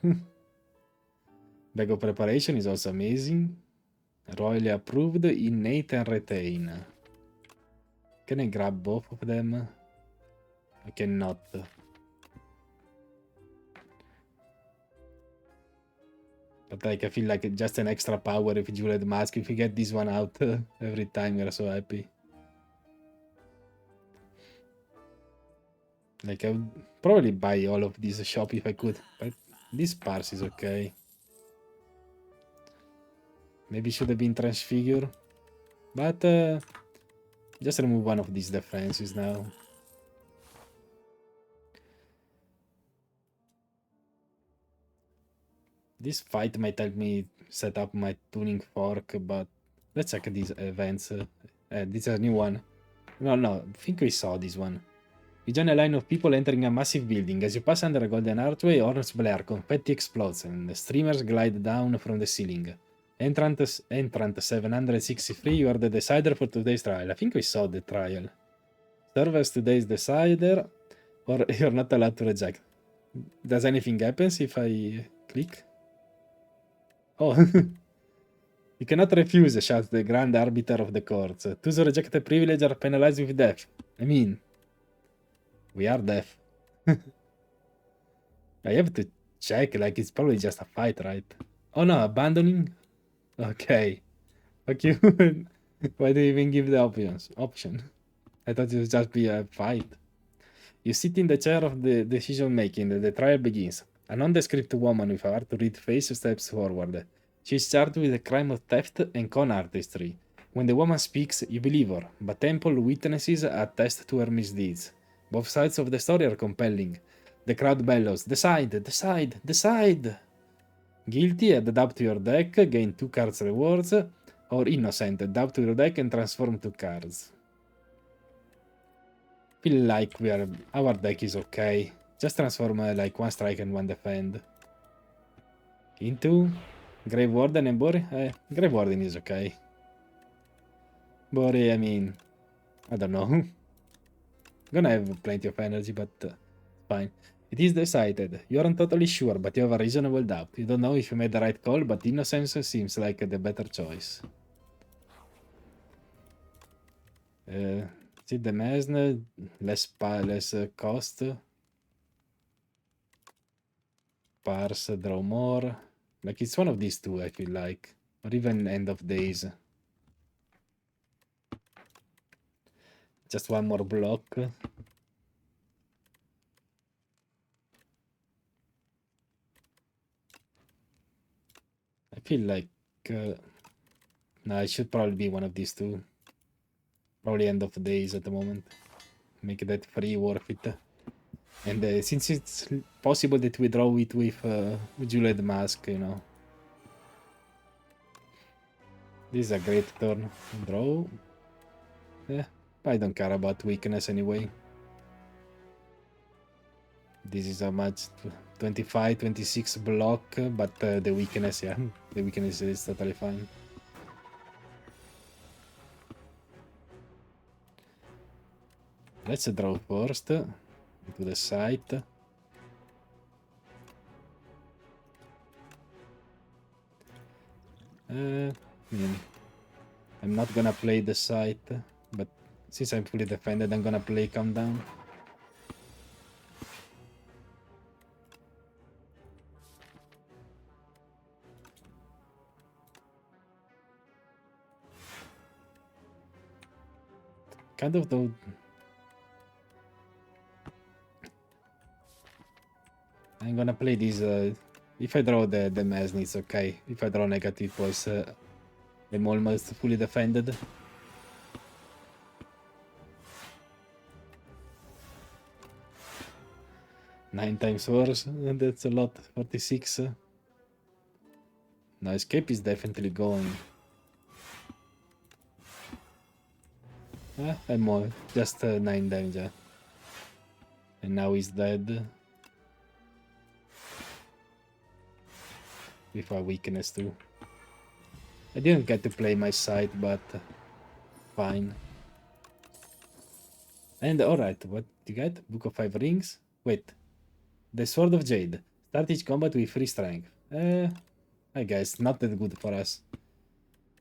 Bag of Preparation is also amazing. Royally approved, Innate and Retain. Can I grab both of them? I cannot. But like, I feel like just an extra power if you Jeweled Mask. If you get this one out every time, you're so happy. Like, I would probably buy all of these shop if I could. But this parse is okay. Maybe should have been Transfigure. But just remove one of these defenses now. This fight might help me set up my tuning fork, but let's check these events. This is a new one. No, I think we saw this one. You join a line of people entering a massive building. As you pass under a golden archway, horns blare, confetti explodes, and the streamers glide down from the ceiling. Entrant 763, you are the decider for today's trial. I think we saw the trial. Serve as today's decider, or you're not allowed to reject. Does anything happen if I click? Oh, you cannot refuse, shouts the Grand Arbiter of the Courts. Those who reject a privilege are penalized with death. I mean, we are deaf. I have to check, like, it's probably just a fight, right? Oh no, abandoning? Okay. Fuck you. Why do you even give the option? I thought it would just be a fight. You sit in the chair of the decision making. The trial begins. A nondescript woman with a hard-to-read face steps forward. She is charged with the crime of theft and con artistry. When the woman speaks, you believe her, but ample witnesses attest to her misdeeds. Both sides of the story are compelling. The crowd bellows, "Decide! Decide! Decide!" Guilty, add up to your deck, gain 2 cards rewards. Or Innocent, add up to your deck and transform 2 cards. Feel like our deck is okay. Just transform like 1 strike and 1 defend. Into Grave Warden and Bori? Grave Warden is okay. Bori, I mean, I don't know. Gonna have plenty of energy, but fine. It is decided. You aren't totally sure, but you have a reasonable doubt. You don't know if you made the right call, but Innocence seems like the better choice. See the Mesne, less cost. Parse, draw more. Like it's one of these two, I feel like. Or even End of Days. Just one more block. I feel like... no, it should probably be one of these two. Probably End of Days at the moment. Make that free worth it. And since it's possible that we draw it with Jeweled Mask, you know. This is a great turn. Draw. Yeah, I don't care about weakness anyway. This is a much 25, 26 block, but the weakness, yeah, the weakness is totally fine. Let's draw first to the site. I mean, I'm not gonna play the site, but since I'm fully defended, I'm gonna play Countdown. Kind of though. I'm gonna play this. If I draw the Mesne, it's okay. If I draw negative voice, I'm almost fully defended. Nine times worse. That's a lot. 46. No, escape is definitely going. I'm more. Just 9 damage. And now he's dead. With a weakness too. I didn't get to play my side, but fine. And alright, what you get? Book of 5 rings? Wait. The Sword of Jade. Start each combat with 3 strength. I guess not that good for us.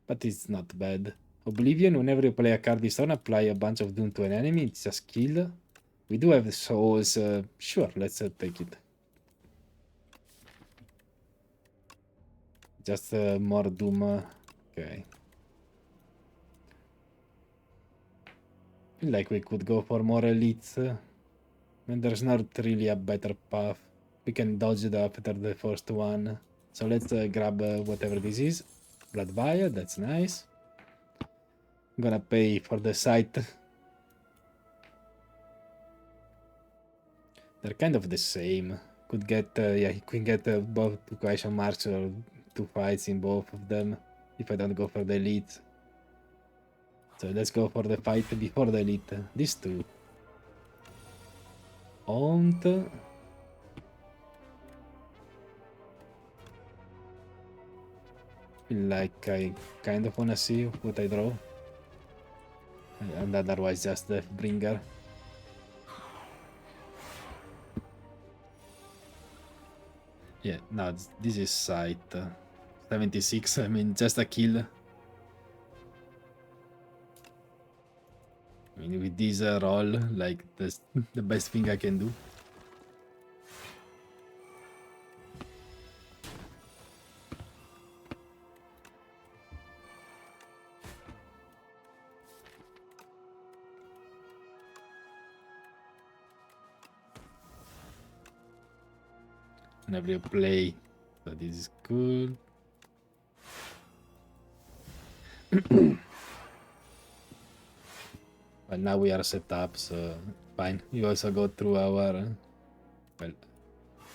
But it's not bad. Oblivion, whenever you play a card this turn, apply a bunch of doom to an enemy. It's a skill. We do have souls. Sure, let's take it. Just more doom. Okay. Feel like we could go for more elites. And there's not really a better path. We can dodge it after the first one. So let's grab whatever this is. Blood Vial, that's nice. I'm gonna pay for the site. They're kind of the same. Could get, yeah, you can get both 2 question marks or 2 fights in both of them. If I don't go for the elite. So let's go for the fight before the elite. These two. Aunt. Feel like I kind of wanna see what I draw. And otherwise just the bringer. Yeah, no, this is sight. 76, I mean, just a kill. I mean, with this roll, like, that's the best thing I can do. Whenever you play, so this is cool. But now we are set up, so fine. We also go through our, well,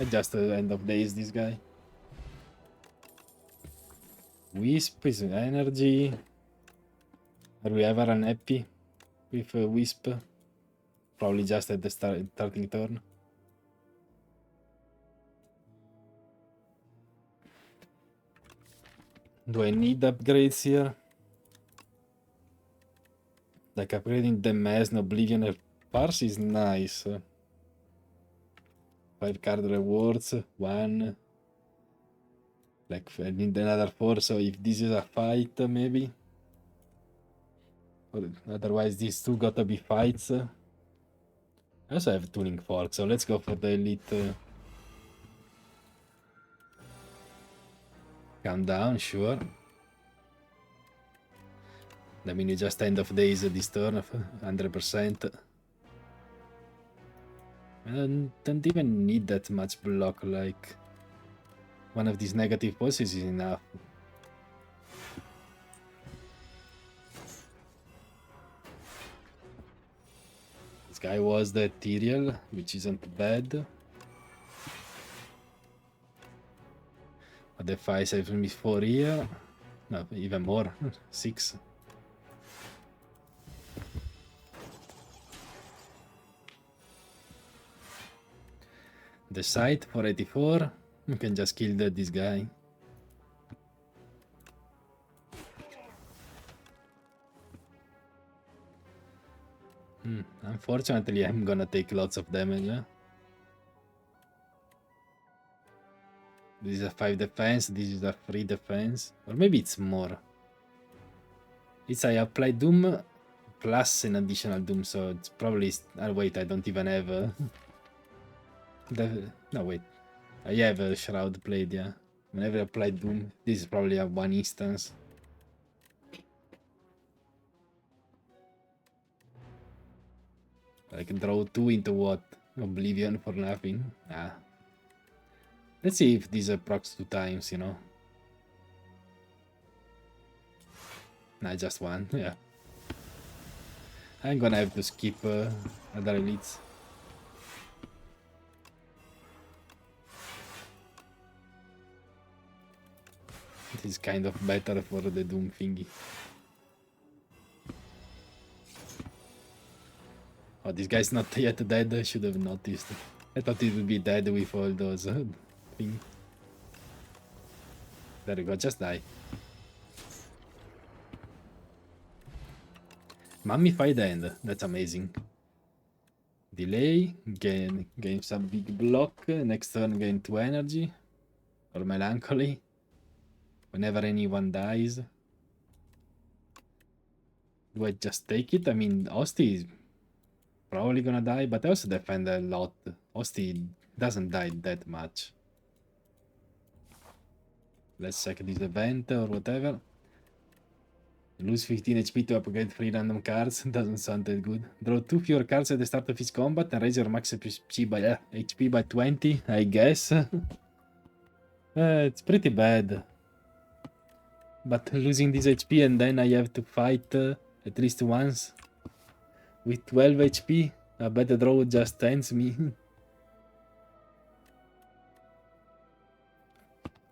just the end of days, this guy. Wisp is energy. Are we ever unhappy with Wisp? Probably just at the starting turn. Do I need upgrades here? Like upgrading the Mass and Oblivion and Parse is nice. 5 card rewards, 1. Like I need another 4, so if this is a fight, maybe. Or otherwise these two gotta be fights. I also have Tuning Fork, so let's go for the Elite. Countdown, sure. I mean, you just end of days this turn, 100%. I don't even need that much block, like... One of these negative pulses is enough. This guy was the Ethereal, which isn't bad. But the 5 saves me 4 here. No, even more. 6. The site for 84. You can just kill this guy. Unfortunately, I'm gonna take lots of damage. This is a 5 defense, this is a 3 defense. Or maybe it's more. It's I apply Doom plus an additional Doom, so it's probably... wait, I don't even have... no, wait. I have a Shroud Blade, yeah. Whenever I apply Doom, this is probably a 1 instance. I can draw 2 into what? Oblivion for nothing? Ah. Let's see if this procs 2 times, you know. Nah, just 1, yeah. I'm gonna have to skip other elites. It is kind of better for the Doom thingy. Oh, this guy's not yet dead, I should have noticed. I thought it would be dead with all those things. There we go, just die. Mummified End, that's amazing. Delay, gain some big block, next turn gain 2 energy. Or Melancholy. Whenever anyone dies. Do I just take it? I mean, Osti is probably gonna die, but I also defend a lot. Osti doesn't die that much. Let's check this event or whatever. Lose 15 HP to upgrade 3 random cards. Doesn't sound that good. Draw 2 fewer cards at the start of each combat and raise your max HP by 20, I guess. It's pretty bad. But losing this HP and then I have to fight at least once with 12 HP, a better draw just ends me.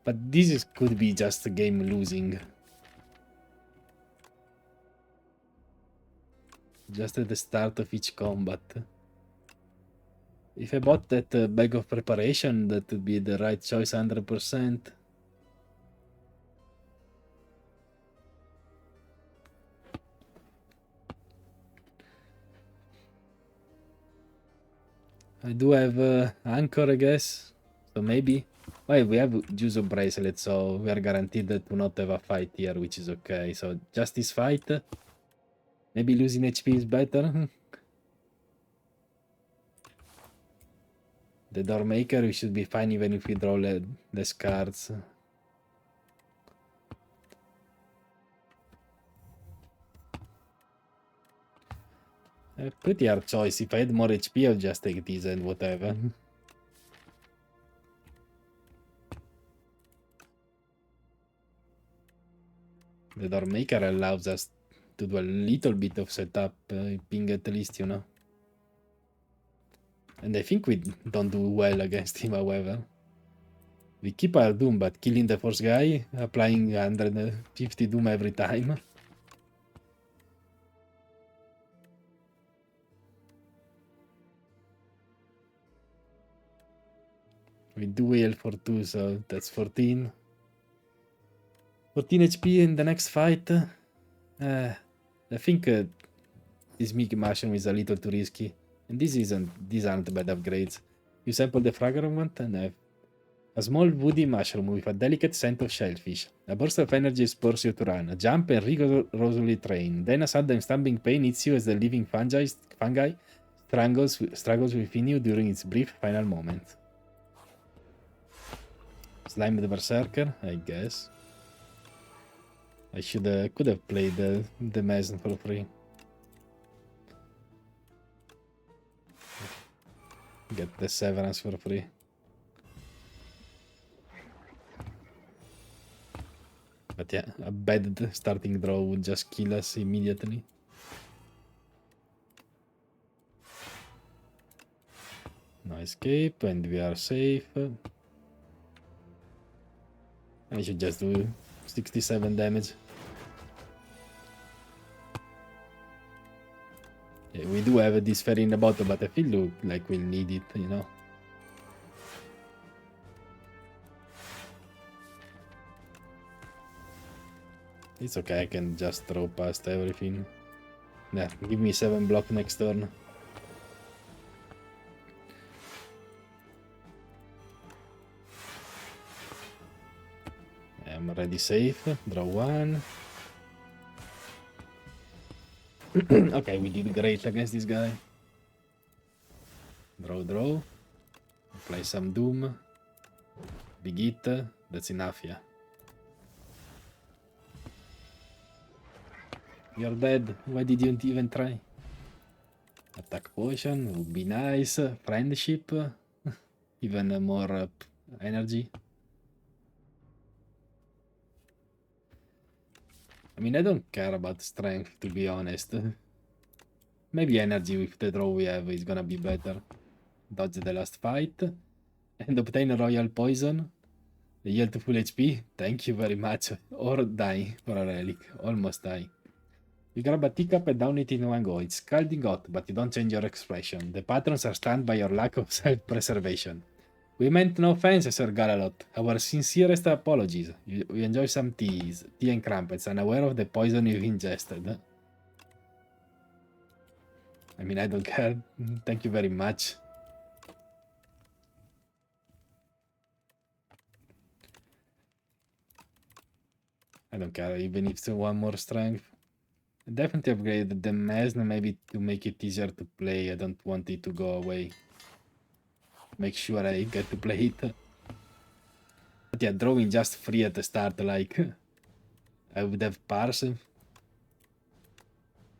But this could be just a game losing. Just at the start of each combat. If I bought that bag of preparation, that would be the right choice 100%. I do have Anchor, I guess. So maybe. Wait, we have Juzo Bracelet, so we are guaranteed to not have a fight here, which is okay. So just this fight. Maybe losing HP is better. The Doormaker, we should be fine even if we draw less cards. A pretty hard choice. If I had more HP, I'll just take this and whatever. The Doormaker allows us to do a little bit of setup, ping at least, you know. And I think we don't do well against him, however. We keep our Doom, but killing the first guy, applying 150 Doom every time. We do heal for 2, so that's 14. 14 HP in the next fight. I think this Mickey Mushroom is a little too risky. And these aren't bad upgrades. You sample the fragment and have a small woody mushroom with a delicate scent of shellfish. A burst of energy spurs you to run. A jump and rigorously train. Then a sudden stabbing pain hits you as the living fungi struggles within you during its brief final moment. Slime the Berserker, I guess. I could have played the Mason for free. Get the Severance for free. But yeah, a bad starting draw would just kill us immediately. No escape, and we are safe. I should just do 67 damage. Yeah, we do have this fairy in the bottom, but I feel like we'll need it, you know. It's okay, I can just throw past everything. Yeah, give me 7 block next turn. I'm already safe. Draw 1. Okay, we did great against this guy. Draw. Apply some Doom. Big hit. That's enough, yeah. You're dead. Why did you even try? Attack potion would be nice. Friendship. Even more energy. I mean, I don't care about strength, to be honest. Maybe energy with the draw we have is gonna be better. Dodge the last fight. And obtain a royal poison. Yield to full HP. Thank you very much. Or die for a relic. Almost die. You grab a teacup and down it in one go. It's scalding hot, but you don't change your expression. The patrons are stunned by your lack of self-preservation. We meant no offense, Sir Galalot. Our sincerest apologies. You enjoy some tea and crumpets, unaware of the poison you've ingested. I mean, I don't care. Thank you very much. I don't care, even if it's one more strength. Definitely upgrade the Mesna, maybe to make it easier to play. I don't want it to go away. Make sure I get to play it. But yeah, drawing just free at the start, like I would have Parse.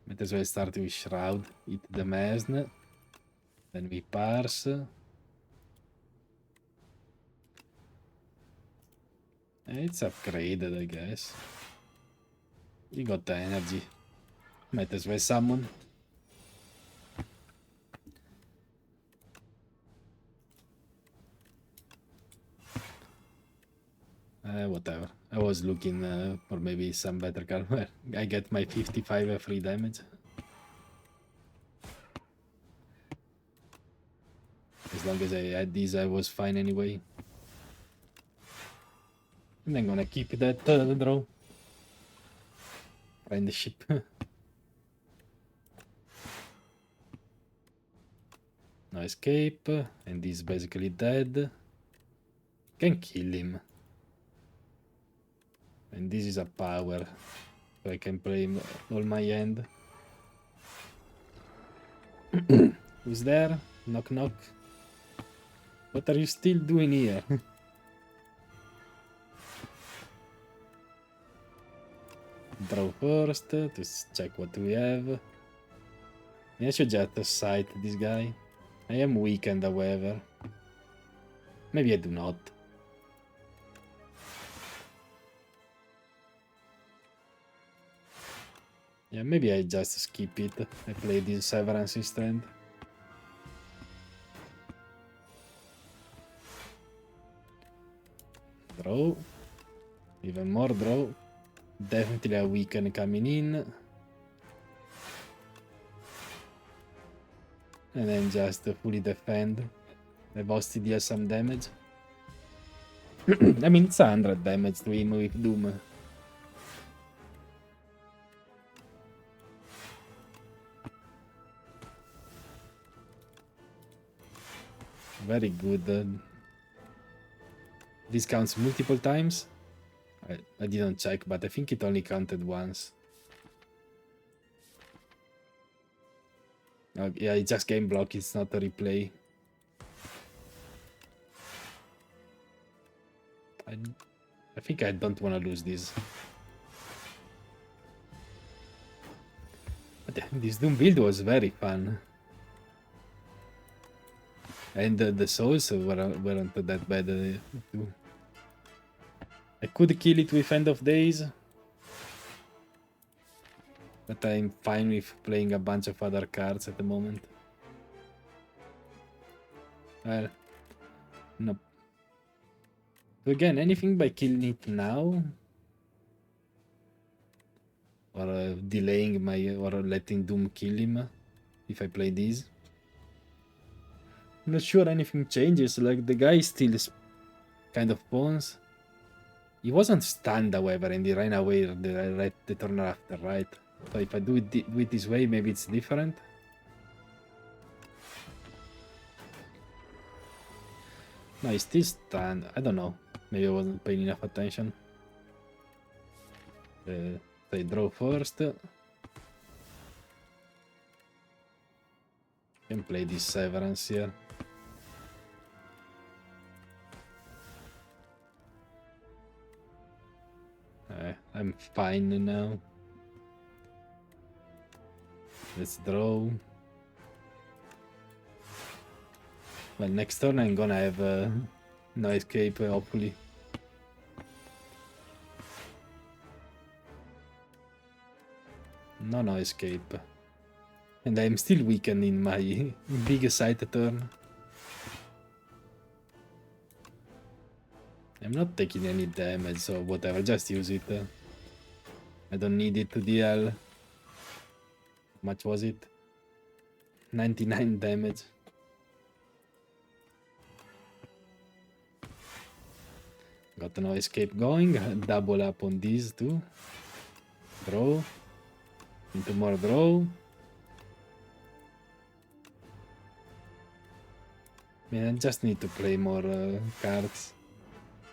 Might as well start with Shroud, hit the Mesna. Then we Parse. It's upgraded, I guess. We got the energy. Might as well summon. Whatever. I was looking for maybe some better card. I get my 55 free damage. As long as I had these, I was fine anyway. And I'm gonna keep that draw. Find the ship. No escape, and he's basically dead. Can kill him. And this is a power, so I can play all my hand. Who's there? Knock knock. What are you still doing here? Draw first to check what we have. I should just sight this guy. I am weakened, however. Maybe I do not. Yeah, maybe I just skip it. I play this Severance instead. Draw. Even more draw. Definitely a weaken coming in. And then just fully defend. The boss deals some damage. I mean, it's 100 damage to him with Doom. Very good. This counts multiple times. I didn't check, but I think it only counted once. Oh, yeah, it's just game block, it's not a replay. I think I don't want to lose this. But this Doom build was very fun. And the souls weren't that bad too. I could kill it with End of Days. But I'm fine with playing a bunch of other cards at the moment. Well, no. So again, anything by killing it now? Or delaying or letting Doom kill him if I play these? I'm not sure anything changes, like the guy still kind of pawns. He wasn't stunned, however, and he ran away the turn after, right? So if I do it this way, maybe it's different. No, he's still stunned. I don't know. Maybe I wasn't paying enough attention. I draw first. Can play this Severance here. I'm fine now. Let's draw. Well, next turn I'm gonna have no escape, hopefully. No escape. And I'm still weakened in my big side turn. I'm not taking any damage, so whatever, just use it. I don't need it to deal. How much was it? 99 damage. Got no escape going. Double up on these two. Draw. Into more draw. Man, I just need to play more cards.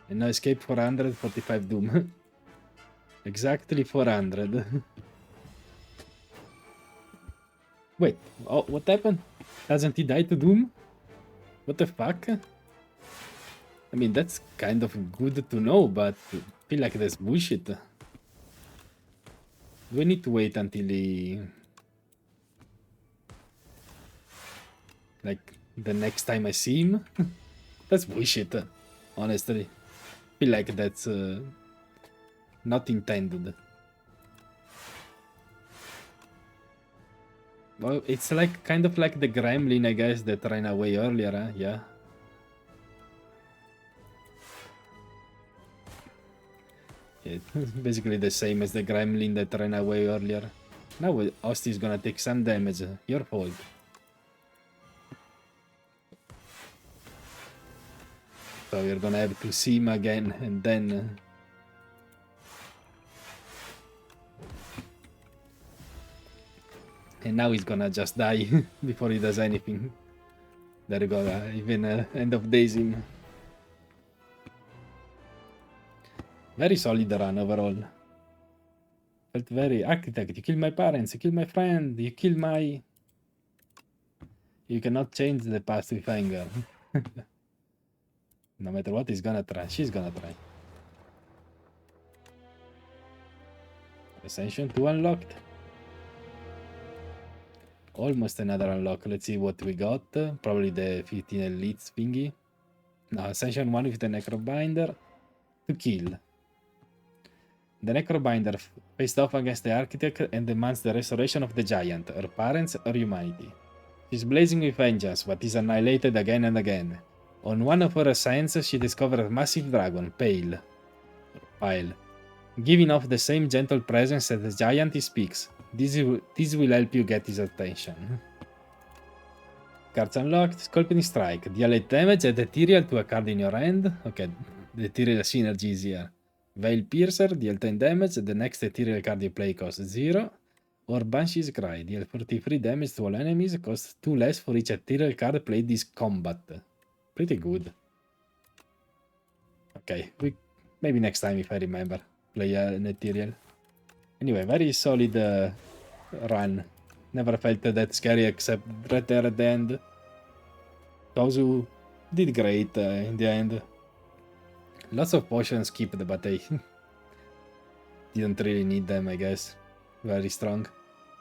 And now escape 445 Doom. Exactly 400. Wait, oh, what happened? Doesn't he die to Doom? What the fuck? I mean, that's kind of good to know, but I feel like that's bullshit. Do we need to wait until he... like, the next time I see him? That's bullshit, honestly. I feel like that's not intended. Well, it's like kind of like the gremlin, I guess, that ran away earlier, huh? Yeah. It's basically the same as the gremlin that ran away earlier. Now Osti is gonna take some damage. Your fault. So we're gonna have to see him again, and then... and now he's gonna just die before he does anything. There you go, even End of Days him. Very solid run overall. Felt very... Architect, you killed my parents, you killed my friend, you killed my... You cannot change the past with anger. No matter what, he's gonna try. She's gonna try. Ascension 2 unlocked. Almost another unlock. Let's see what we got. Probably the 15 elites thingy. No, Ascension 1 with the Necrobinder. To kill. The Necrobinder faced off against the Architect and demands the restoration of the Giant, her parents, her humanity. She's blazing with vengeance, but is annihilated again and again. On one of her ascents, she discovered a massive dragon, Pale, giving off the same gentle presence as the giant he speaks. This will help you get his attention. Cards unlocked. Scorpion Strike. Deal 8 damage and ethereal to a card in your hand. Okay, the ethereal synergy is here. Veil Piercer. Deal 10 damage. The next ethereal card you play costs 0. Or Banshee's Cry. Deal 43 damage to all enemies. Costs 2 less for each ethereal card played this combat. Pretty good. Okay, maybe next time if I remember. Play an ethereal. Anyway, very solid run. Never felt that scary except right there at the end. Tozu did great in the end. Lots of potions skipped, but they didn't really need them, I guess. Very strong.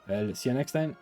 Well, see you next time.